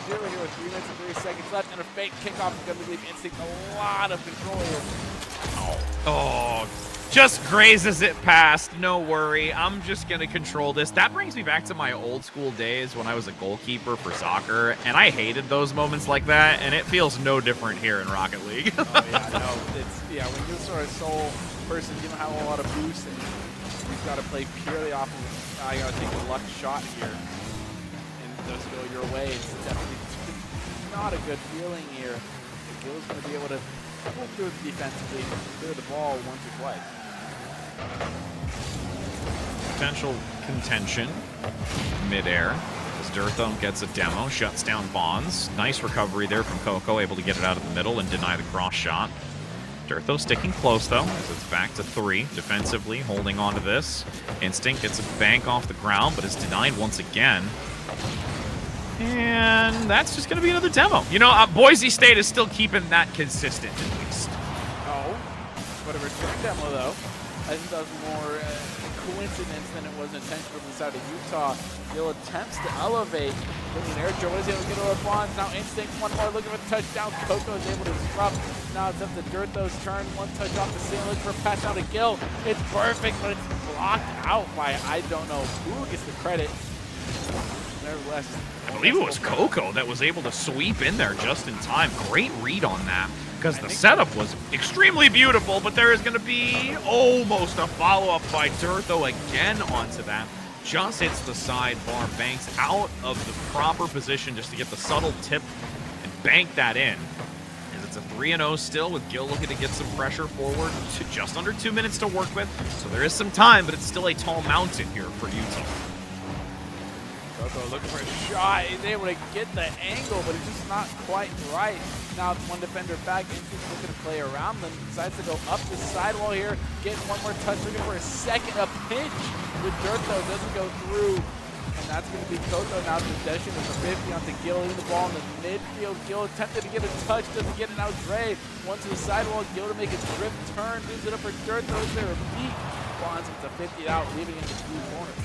2-0 here with 3 minutes and 30 seconds left, and a fake kickoff is going to leave Instinct a lot of control here. Oh, just grazes it past. No worry. I'm just going to control this. That brings me back to my old school days when I was a goalkeeper for soccer, and I hated those moments like that, and it feels no different here in Rocket League. Oh, yeah, no. When you're sort of sole person, you don't have a lot of boost, and you've got to play purely off of, you got to take a luck shot here, and it does go your way. It's definitely not a good feeling here. Gil's going to be able to pull through defensively, clear the ball once or twice. Potential contention midair as Dirtho gets a demo, shuts down Bonds. Nice recovery there from Coco, able to get it out of the middle and deny the cross shot. Dirtho sticking close though, as it's back to 3 defensively, holding on to this. Instinct gets a bank off the ground, but is denied once again. And that's just going to be another demo. You know, Boise State is still keeping that consistent at least. Oh, but a return demo though. I think that was more coincidence than it was intentional from the side of Utah. Gil attempts to elevate. Getting an air drill, is able to get over Bonds. Now Instinct, one more looking for the touchdown. Coco is able to disrupt. Now it's up to Dirtho's turn. One touch off the ceiling, looking for a pass out to Gil. It's perfect, but it's blocked out by I don't know who gets the credit. Nevertheless, I believe it was Coco that was able to sweep in there just in time. Great read on that, because the setup was extremely beautiful, but there is going to be almost a follow-up by Dirtho again onto that. Just hits the sidebar, banks out of the proper position just to get the subtle tip and bank that in. As it's a 3-0 still, with Gil looking to get some pressure forward to just under 2 minutes to work with. So there is some time, but it's still a tall mountain here for Utah. Coco looking for a shot. He's able to get the angle, but it's just not quite right. Now one defender back, Instinct looking to play around them. Decides to go up the sidewall here. Getting one more touch, looking for a second. A pinch with Dirtho, doesn't go through. And that's going to be Coco now possession with the 50 onto Gil, leaving the ball in the midfield. Gil attempted to get a touch, doesn't get it now. Gray, one to the sidewall. Gil to make his drift turn, moves it up for Dirtho. Is there a beat? Bonds with the 50 out, leaving it in the blue corner.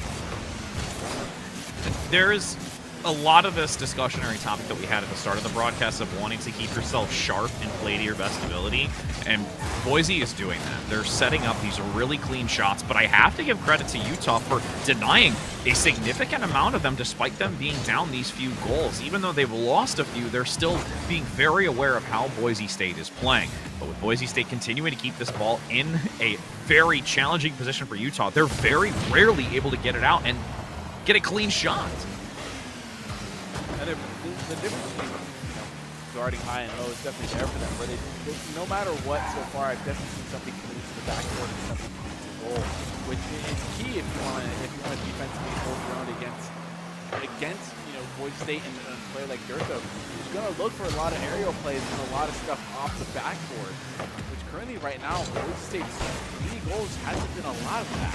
There's a lot of this discussionary topic that we had at the start of the broadcast of wanting to keep yourself sharp and play to your best ability, and Boise is doing that. They're setting up these really clean shots, but I have to give credit to Utah for denying a significant amount of them despite them being down these few goals. Even though they've lost a few, they're still being very aware of how Boise State is playing. But with Boise State continuing to keep this ball in a very challenging position for Utah, they're very rarely able to get it out and get a clean shot. And the difference between guarding high and low is definitely there for them. Where they no matter what so far, I've definitely seen something coming to the backcourt and something coming to the goal, which is key if you want to defensively hold your own against against, Boise State and a player like Durtho, who's going to look for a lot of aerial plays and a lot of stuff off the backboard, which currently right now, Boise State's 3 goals hasn't been a lot of that.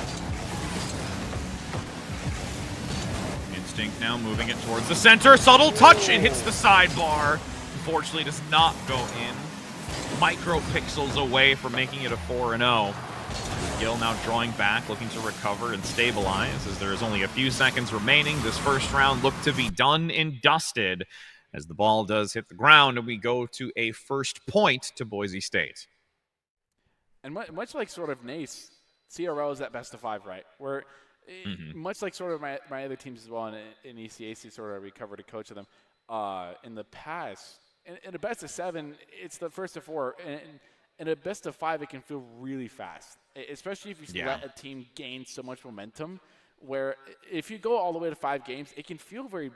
Instinct now moving it towards the center. Subtle touch. It hits the sidebar. Unfortunately, does not go in. Micropixels away from making it a 4-0. Gill now drawing back, looking to recover and stabilize as there is only a few seconds remaining. This first round looked to be done and dusted as the ball does hit the ground, and we go to a first point to Boise State. And much like sort of Nace, CRL is that best of 5, right? Where much like sort of my other teams as well in ECAC, sort of recovered to coach of them in the past. In a best of 7, it's the first of 4, and in a best of 5, it can feel really fast, especially if you let a team gain so much momentum. Where if you go all the way to 5 games, it can feel very,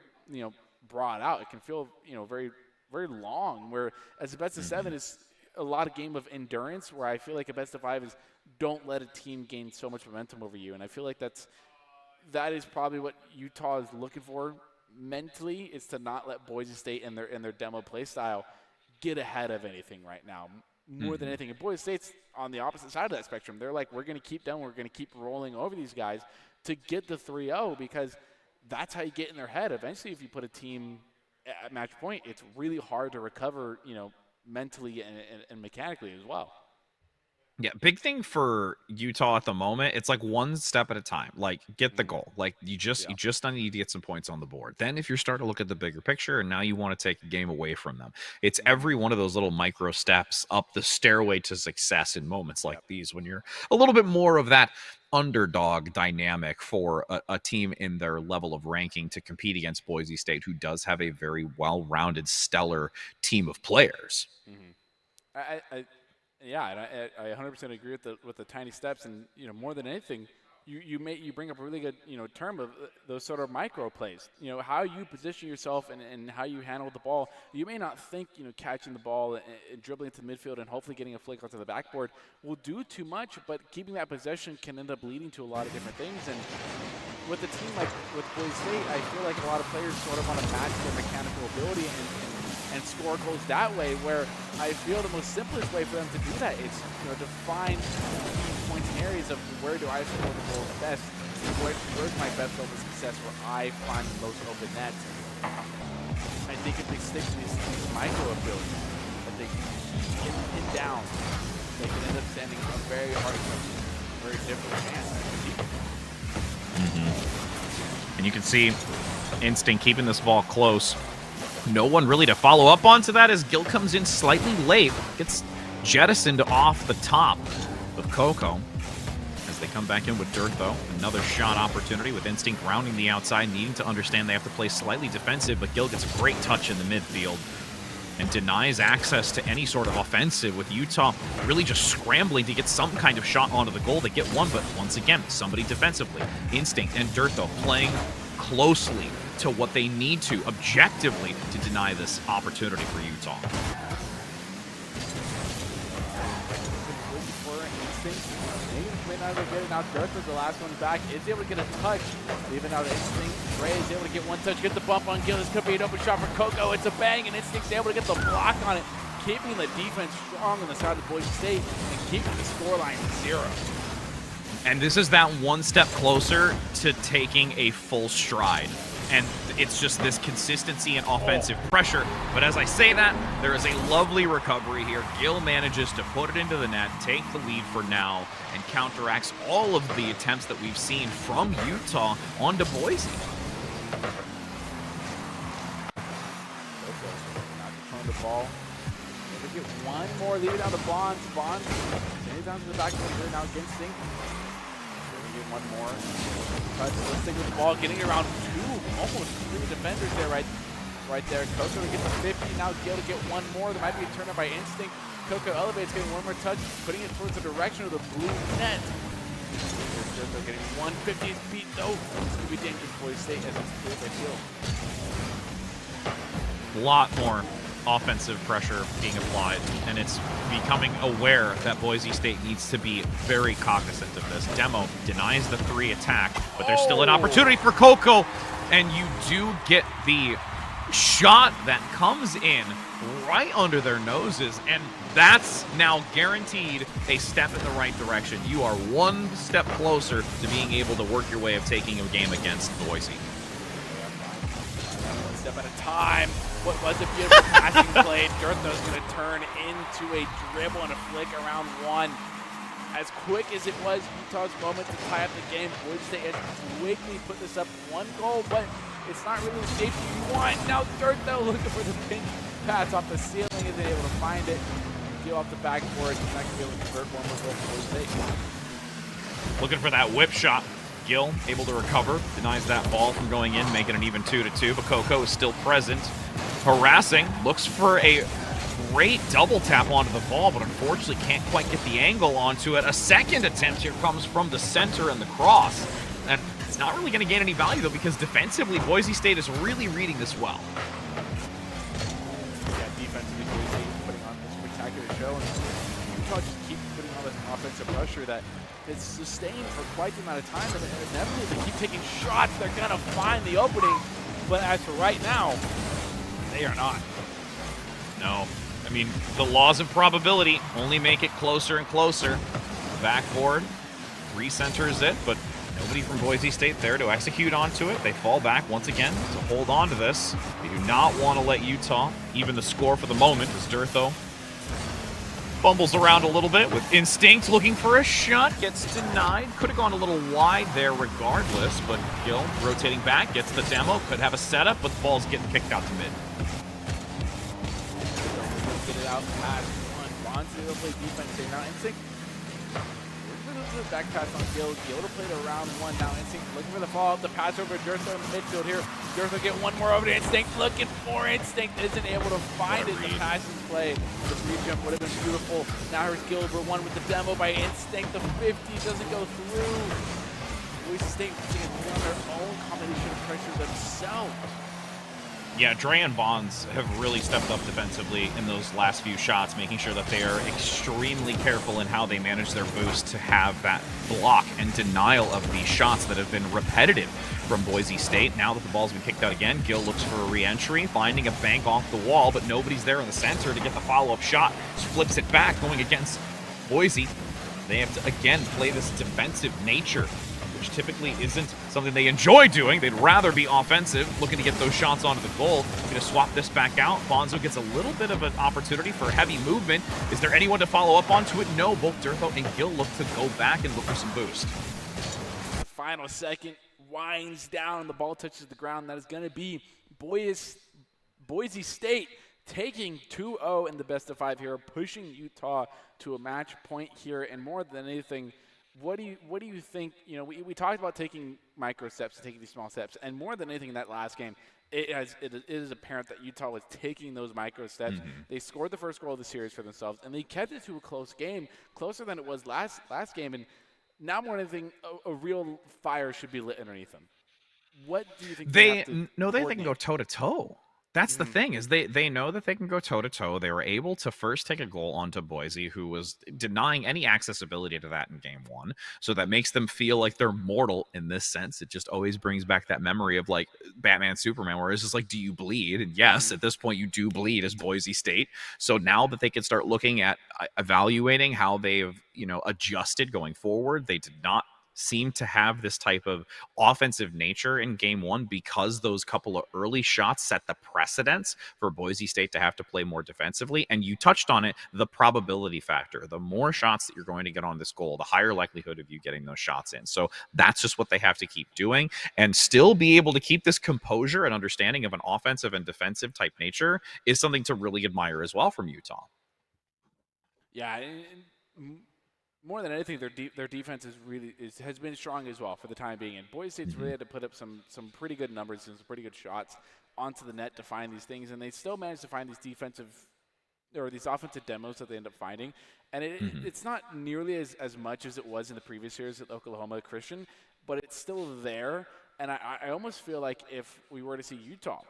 broad out. It can feel, very, very long. Where as a best of 7 is a lot of game of endurance. Where I feel like a best of 5 is don't let a team gain so much momentum over you. And I feel like that is probably what Utah is looking for mentally, is to not let Boise State and their demo play style get ahead of anything right now. More than anything. And Boise State's on the opposite side of that spectrum. They're like, we're going to keep them. We're going to keep rolling over these guys to get the 3-0, because that's how you get in their head. Eventually, if you put a team at match point, it's really hard to recover, mentally and mechanically as well. Yeah, big thing for Utah at the moment, it's like one step at a time. Like, get the goal. Like, you just need to get some points on the board. Then if you're starting to look at the bigger picture, and now you want to take a game away from them, it's every one of those little micro steps up the stairway to success in moments like these, when you're a little bit more of that underdog dynamic for a team in their level of ranking to compete against Boise State, who does have a very well-rounded, stellar team of players. Yeah, and I 100% agree with the tiny steps, and more than anything, you bring up a really good term of those sort of micro plays. How you position yourself and how you handle the ball. You may not think catching the ball and dribbling to midfield and hopefully getting a flick onto the backboard will do too much, but keeping that possession can end up leading to a lot of different things. And with a team like with Boise State, I feel like a lot of players sort of want to match their mechanical ability and score goals that way, where I feel the most simplest way for them to do that is to find points and areas of where do I score the goals best, where's my best level of success, where I find the most open nets. I think if they stick to these micro abilities, if they get pinned down, they can end up standing a very hard, very difficult chance. And you can see Instinct keeping this ball close. No one really to follow up onto that as Gill comes in slightly late. Gets jettisoned off the top of Coco as they come back in with Dirt, though. Another shot opportunity with Instinct rounding the outside, needing to understand they have to play slightly defensive, but Gill gets a great touch in the midfield and denies access to any sort of offensive, with Utah really just scrambling to get some kind of shot onto the goal. They get one, but once again, somebody defensively. Instinct and Dirt, though, playing closely to what they need to objectively to deny this opportunity for Utah. May not get it. Now Durtho, the last one back, is able to get a touch. Even out of Instinct, Ray is able to get one touch, get the bump on Gill. This could be an open shot for Coco. It's a bang, and Instinct's able to get the block on it, keeping the defense strong on the side of Boise State and keeping the scoreline 0. And this is that one step closer to taking a full stride. And it's just this consistency and offensive pressure. But as I say that, there is a lovely recovery here. Gill manages to put it into the net, take the lead for now, and counteracts all of the attempts that we've seen from Utah onto Boise. Not controlling the ball. Maybe get one more, leave it down to Bonds. Bonds, send it down to the back of the here now against Sink. Get one more. Let's stick with the ball, getting around 2, almost 3 defenders there, right there. Coco to get to 50. Now Gill to get one more. There might be a turn up by Instinct. Coco elevates, getting one more touch, putting it towards the direction of the blue net. Coco getting 150 feet though. This could be dangerous for Boise State as it's cleared by Gill. A lot more offensive pressure being applied, and it's becoming aware that Boise State needs to be very cognizant of this. Demo denies the 3 attack, but there's still an opportunity for Coco. And you do get the shot that comes in right under their noses, and that's now guaranteed a step in the right direction. You are one step closer to being able to work your way of taking a game against Boise. One step at a time. What was a beautiful passing play. Dirtho's going to turn into a dribble and a flick around one. As quick as it was Utah's moment to tie up the game, Boise State has quickly put this up 1 goal, but it's not really the safety you want. Now Dirtho looking for the pinch pass off the ceiling, isn't able to find it. Deal off the backboard. He's not going to be able to convert one more goal for Boise State. Looking for that whip shot. Gill able to recover, denies that ball from going in, making it even 2-2, but Coco is still present. Harassing, looks for a great double tap onto the ball, but unfortunately can't quite get the angle onto it. A second attempt here comes from the center and the cross. And it's not really going to gain any value, though, because defensively, Boise State is really reading this well. Yeah, defensively, Boise State putting on this spectacular show, and Utah just keep putting on this offensive pressure that it's sustained for quite the amount of time, and inevitably they keep taking shots. They're going to find the opening, but as for right now, they are not. No. I mean, the laws of probability only make it closer and closer. Backboard recenters it, but nobody from Boise State there to execute onto it. They fall back once again to hold on to this. They do not want to let Utah even the score for the moment as Dirtho fumbles around a little bit with instinct, looking for a shot, gets denied. Could have gone a little wide there regardless, but Gill rotating back, gets the demo, could have a setup, but the ball's getting kicked out to mid. Get it out past one. Bonds will play defense here. Now Instinct the back pass on Gill. Gill to play to round one. Now Instinct looking for the follow-up. The pass over to Dirtho in the midfield here. Dirtho get one more over to Instinct. Looking for Instinct. Isn't able to find it. The passing play. The free jump would have been beautiful. Now here's Gill over one with the demo by Instinct. The 50 doesn't go through. Boise State putting it on their own combination of pressure themselves. Yeah, Dre and Bonds have really stepped up defensively in those last few shots, making sure that they are extremely careful in how they manage their boost to have that block and denial of these shots that have been repetitive from Boise State. Now that the ball's been kicked out again, Gill looks for a re-entry, finding a bank off the wall, but nobody's there in the center to get the follow-up shot. Just flips it back, going against Boise. They have to, again, play this defensive nature, which typically isn't something they enjoy doing. They'd rather be offensive, looking to get those shots onto the goal. Going to swap this back out. Bonzo gets a little bit of an opportunity for heavy movement. Is there anyone to follow up onto it? No, both Dirtho and Gill look to go back and look for some boost. Final second, winds down, the ball touches the ground. That is going to be Boise State taking 2-0 in the best of 5 here, pushing Utah to a match point here, and more than anything, what do you think? You know, we talked about taking micro steps, taking these small steps, and more than anything in that last game, it is apparent that Utah was taking those micro steps. Mm-hmm. They scored the first goal of the series for themselves, and they kept it to a close game, closer than it was last game. And now more than anything, a real fire should be lit underneath them. What do you think they can go toe to toe. That's the thing, is they know that they can go toe-to-toe. They were able to first take a goal onto Boise, who was denying any accessibility to that in game one. So that makes them feel like they're mortal in this sense. It just always brings back that memory of, like, Batman, Superman, where it's just like, do you bleed? And yes, at this point, you do bleed as Boise State. So now that they can start looking at evaluating how they've, adjusted going forward, they did not seem to have this type of offensive nature in game one because those couple of early shots set the precedence for Boise State to have to play more defensively. And you touched on it, the probability factor. The more shots that you're going to get on this goal, the higher likelihood of you getting those shots in. So that's just what they have to keep doing, and still be able to keep this composure and understanding of an offensive and defensive type nature is something to really admire as well from Utah. Yeah, more than anything, their defense has been strong as well for the time being. And Boise State's really had to put up some pretty good numbers and some pretty good shots onto the net to find these things. And they still managed to find these offensive demos that they end up finding. And it's not nearly as much as it was in the previous years at Oklahoma Christian, but it's still there. And I almost feel like if we were to see Utah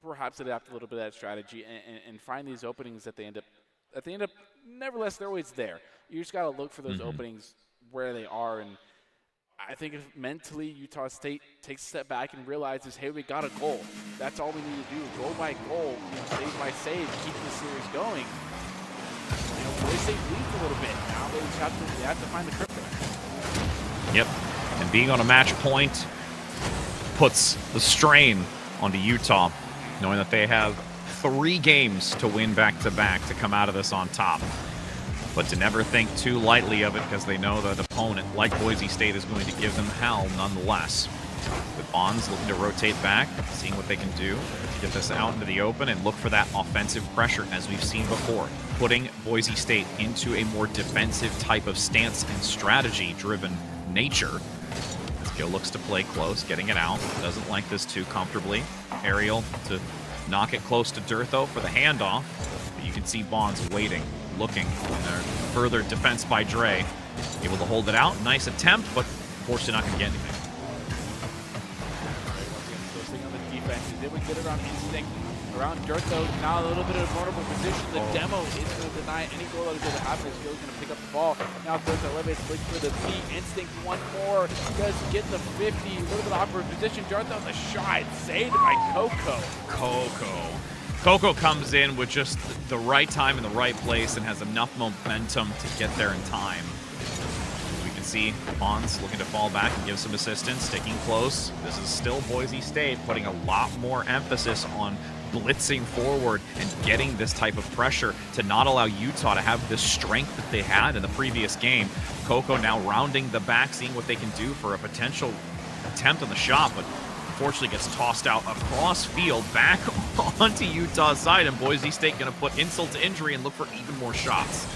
perhaps adapt a little bit of that strategy and find these openings that they end up, nevertheless, they're always there. You just got to look for those openings where they are. And I think if mentally Utah State takes a step back and realizes, hey, we got a goal. That's all we need to do. Goal by goal, save by save, keep the series going. Boise State leads a little bit. Now they have to find the crypto. Yep. And being on a match point puts the strain onto Utah, knowing that they have 3 games to win back-to-back to come out of this on top. But to never think too lightly of it, because they know that opponent like Boise State is going to give them hell nonetheless. With Bonds looking to rotate back, seeing what they can do to get this out into the open and look for that offensive pressure as we've seen before, putting Boise State into a more defensive type of stance and strategy-driven nature. Skill looks to play close, getting it out. Doesn't like this too comfortably. Ariel to knock it close to Durtho for the handoff. But you can see Bonds waiting, looking, and their further defense by Dre. Able to hold it out. Nice attempt, but unfortunately not going to get anything. Still staying on the defense. They would get around instinct. Around Durtho, now a little bit of a vulnerable position. The demo is going to deny any goal that is going to happen. Skill's going to pick up the ball. Now Durtho elevates, looking for the B. Instinct one more. Does get the 50. A little bit awkward position. Durtho on the shot. Saved by Coco. Coco comes in with just the right time in the right place and has enough momentum to get there in time. We can see Bonds looking to fall back and give some assistance, sticking close. This is still Boise State putting a lot more emphasis on blitzing forward and getting this type of pressure to not allow Utah to have the strength that they had in the previous game. Coco now rounding the back, seeing what they can do for a potential attempt on the shot, but unfortunately gets tossed out across field back onto Utah's side, and Boise State going to put insult to injury and look for even more shots.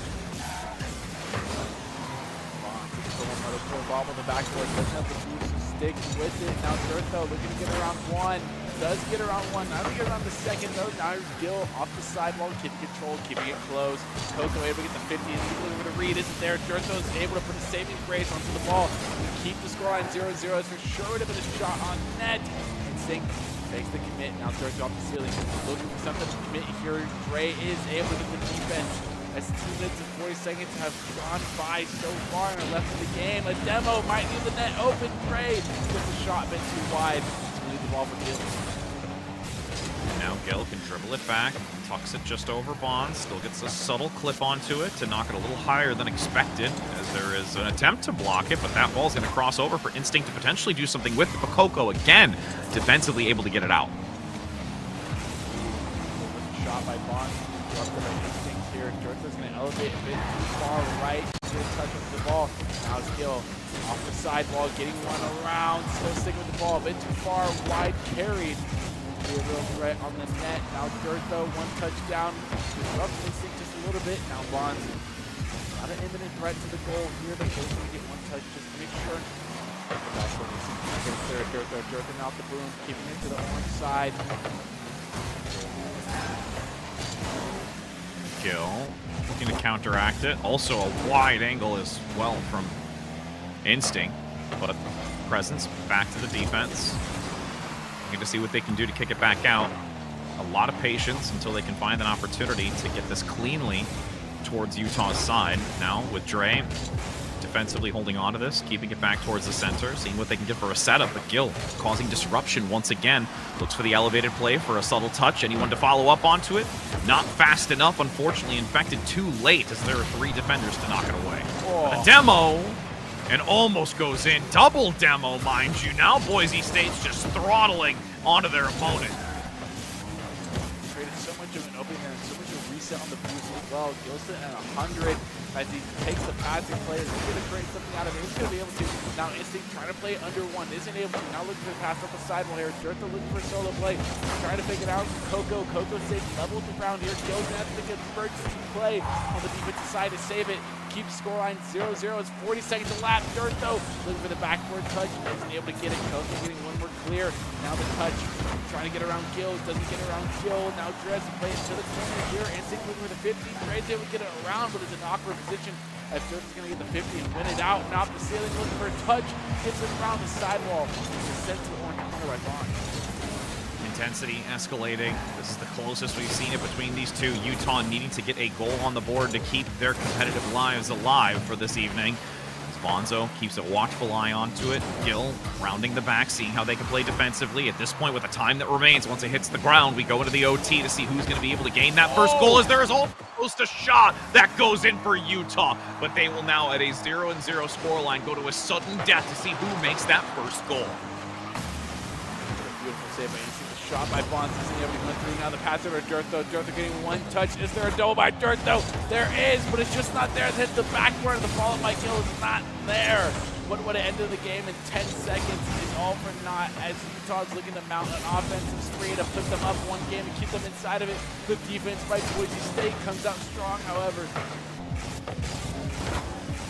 Ball on the backboard, doesn't have the boost to stick with it. Now Durtho looking to get around 1. Does get around 1. Now to get around the second though. Now here's Gill off the sidewall, keeping control, keeping it close. Coco able to get the 50, and looking for the read isn't there. Durtho is able to put a saving grace onto the ball and keep the scoreline 0-0. As for sure would have been a shot on net. Instinct makes the commit. Now Durtho off the ceiling, looking for something to commit here. Dre is able to get the defense. As 2 minutes and 40 seconds have gone by so far and are left in the game. A demo might leave the net open. Dre gets the shot a bit too wide to leave the ball for Gill. Now Gill can dribble it back, tucks it just over Bonds, still gets a subtle clip onto it to knock it a little higher than expected, as there is an attempt to block it, but that ball's going to cross over for Instinct to potentially do something with it. But Coco again defensively able to get it out. Shot by Bonds. Here, Durtho's going to elevate a bit too far right, get a touch with the ball. Now it's Gill off the sidewall, getting one around, still sticking with the ball, a bit too far, wide carried. Be a real threat on the net. Now Durtho, 1 touchdown, disrupts Instinct just a little bit. Now Bonds, not an imminent threat to the goal here. They're going to get 1 touch just to make sure. Durtho now off the boom, keeping it to the orange side. Gill looking to counteract it. Also a wide angle as well from Instinct, but a presence back to the defense. Looking to see what they can do to kick it back out. A lot of patience until they can find an opportunity to get this cleanly towards Utah's side. Now with Dre defensively holding on to this, keeping it back towards the center, seeing what they can get for a setup, but Gill causing disruption once again. Looks for the elevated play for a subtle touch. Anyone to follow up onto it? Not fast enough, unfortunately. Infected too late, as there are 3 defenders to knock it away. But a demo, and almost goes in. Double demo, mind you. Now Boise State's just throttling onto their opponent. Created so much of an opening and so much of a reset on the boost as well. Gilson at 100 as he takes the passing play. He's going to create something out of it. He's going to be able to. Now Instinct trying to play under 1. Isn't able to. Now looking for the pass up the sidewall here. Durtho looking for a solo play. Trying to figure it out. Coco stays level to ground here. Gil's going to have to make a emergency play on the defensive side to save it. Keep scoreline 0-0. It's 40 seconds to lap. Durtho looking for the backboard touch. Isn't able to get it. Coco getting 1 more clear. Now the touch. Trying to get around Gill. Doesn't get around Gill. Now Drez plays to the corner here. Instinct looking for the 50. Drez able to get it around, but it's an awkward position as Durtho's going to get the 50 and win it out. And off the ceiling looking for a touch. Gets it around the sidewall. It's sent to the orange corner by Bond. Intensity escalating. This is the closest we've seen it between these two. Utah needing to get a goal on the board to keep their competitive lives alive for this evening. Bonzo keeps a watchful eye onto it. Gil rounding the back, seeing how they can play defensively. At this point, with the time that remains, once it hits the ground, we go into the OT to see who's going to be able to gain that first goal, as there is almost a shot that goes in for Utah. But they will now, at a 0-0 scoreline, go to a sudden death to see who makes that first goal. Beautiful save by AC. The shot by Bonds. Isn't able to go through. Now the pass over to Dirtho. Dirtho getting one touch. Is there a double by Dirtho? There is, but it's just not there. It hits the backboard. The follow by Gill is not there. What would have ended the game in 10 seconds is all for naught, as Utah's looking to mount an offensive spree to put them up one game and keep them inside of it. The defense by Boise State comes out strong, however.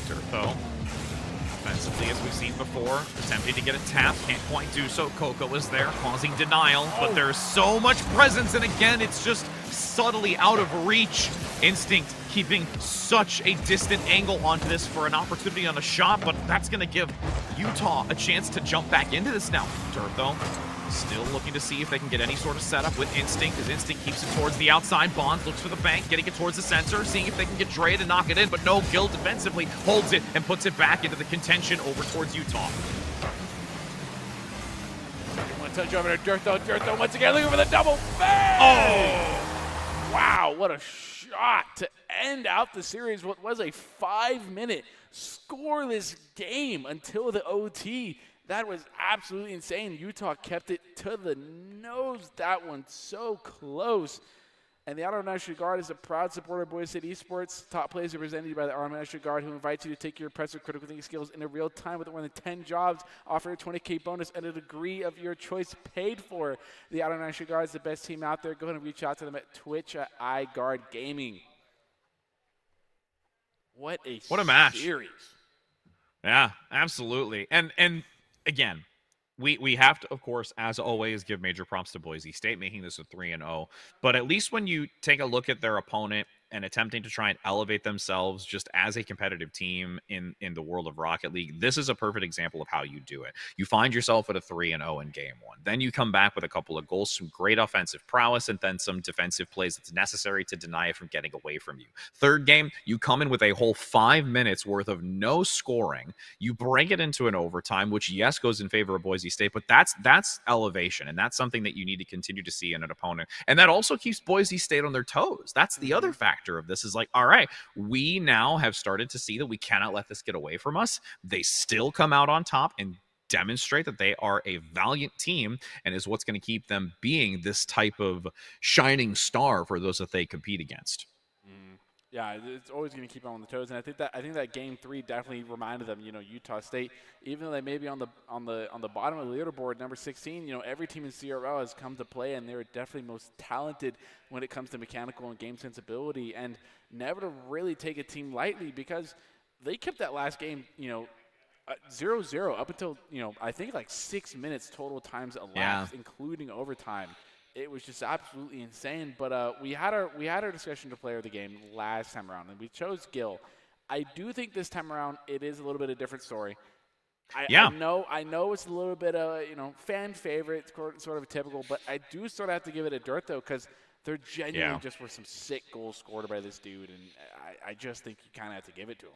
Dirtho, offensively, as we've seen before, attempting to get a tap, can't quite do so. Coco is there, causing denial, but there's so much presence, and again, it's just subtly out of reach. Instinct keeping such a distant angle onto this for an opportunity on a shot, but that's going to give Utah a chance to jump back into this now. Dirtho still looking to see if they can get any sort of setup with Instinct, as Instinct keeps it towards the outside. Bonds looks for the bank, getting it towards the center, seeing if they can get Dre to knock it in, but no, Gil defensively holds it and puts it back into the contention over towards Utah. One touch over to Dirtho. Dirtho once again looking for the double. Bang! Oh! Wow, what a shot to end out the series. What was a 5-minute scoreless game until the OT. That was absolutely insane. Utah kept it to the nose. That one so close. And the Auto National Guard is a proud supporter of Boise State Esports. Top players are presented by the Auto National Guard, who invites you to take your impressive critical thinking skills into real time with more than 10 jobs, offer a $20K bonus and a degree of your choice paid for. The Auto National Guard is the best team out there. Go ahead and reach out to them at Twitch at iGuard Gaming. What a match. Series. Yeah, absolutely. And again, we have to, of course, as always, give major props to Boise State, making this a 3-0. But at least when you take a look at their opponent and attempting to try and elevate themselves just as a competitive team in the world of Rocket League, this is a perfect example of how you do it. You find yourself at a 3-0 in game one. Then you come back with a couple of goals, some great offensive prowess, and then some defensive plays that's necessary to deny it from getting away from you. Third game, you come in with a whole 5 minutes worth of no scoring. You break it into an overtime, which, yes, goes in favor of Boise State, but that's elevation, and that's something that you need to continue to see in an opponent. And that also keeps Boise State on their toes. That's the other factor of this, is like, all right, we now have started to see that we cannot let this get away from us. They still come out on top and demonstrate that they are a valiant team, and is what's going to keep them being this type of shining star for those that they compete against. Yeah, it's always going to keep them on the toes, and I think that game 3 definitely reminded them. Utah State, even though they may be on the bottom of the leaderboard, number 16. Every team in CRL has come to play, and they're definitely most talented when it comes to mechanical and game sensibility, and never to really take a team lightly, because they kept that last game, 0-0 up until I think like 6 minutes total times elapsed, including overtime. It was just absolutely insane. But we had our discussion to player of the game last time around, and we chose Gil. I do think this time around it is a little bit of a different story. I know it's a little bit of fan favorite, sort of typical, but I do sort of have to give it a Dirtho, because there genuinely just were some sick goals scored by this dude, and I just think you kind of have to give it to him.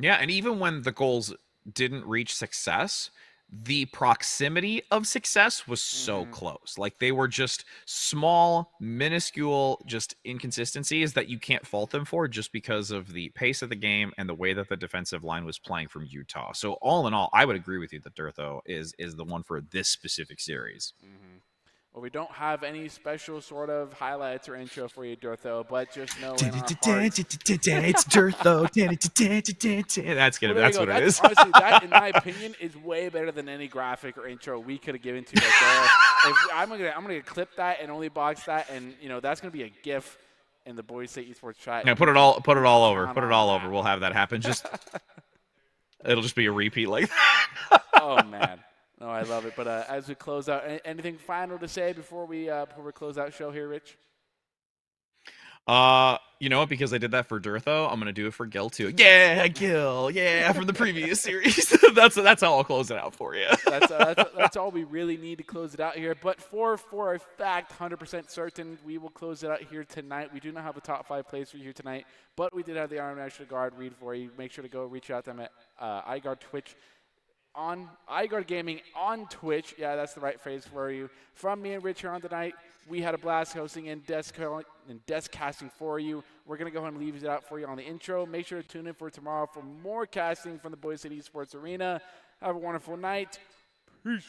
Yeah, and even when the goals didn't reach success, the proximity of success was so close. Like, they were just small, minuscule, just inconsistencies that you can't fault them for, just because of the pace of the game and the way that the defensive line was playing from Utah. So all in all, I would agree with you that Dirtho is the one for this specific series. Well, we don't have any special sort of highlights or intro for you, Dirtho, but just know It's Dirtho. That's what it is. Honestly, that, in my opinion, is way better than any graphic or intro we could have given to right there. I'm gonna clip that and only box that, and that's gonna be a GIF in the Boise State Esports chat. Yeah, put it all over. Put it all over. We'll have that happen. It'll just be a repeat like that. Oh man. No, I love it. But as we close out, anything final to say before we close out show here, Rich? You know what? Because I did that for Durtho, I'm gonna do it for Gil too. Yeah, Gil. Yeah, from the previous series. that's how I'll close it out for you. That's all we really need to close it out here. But for a fact, 100% certain, we will close it out here tonight. We do not have a top 5 plays for you here tonight, but we did have the Army National Guard read for you. Make sure to go reach out to them at iGuard Twitch on iGuard Gaming on Twitch. Yeah, that's the right phrase for you. From me and Rich here on tonight, we had a blast hosting and desk casting for you. We're going to go ahead and leave it out for you on the intro. Make sure to tune in for tomorrow for more casting from the Boise City Sports Arena. Have a wonderful night. Peace.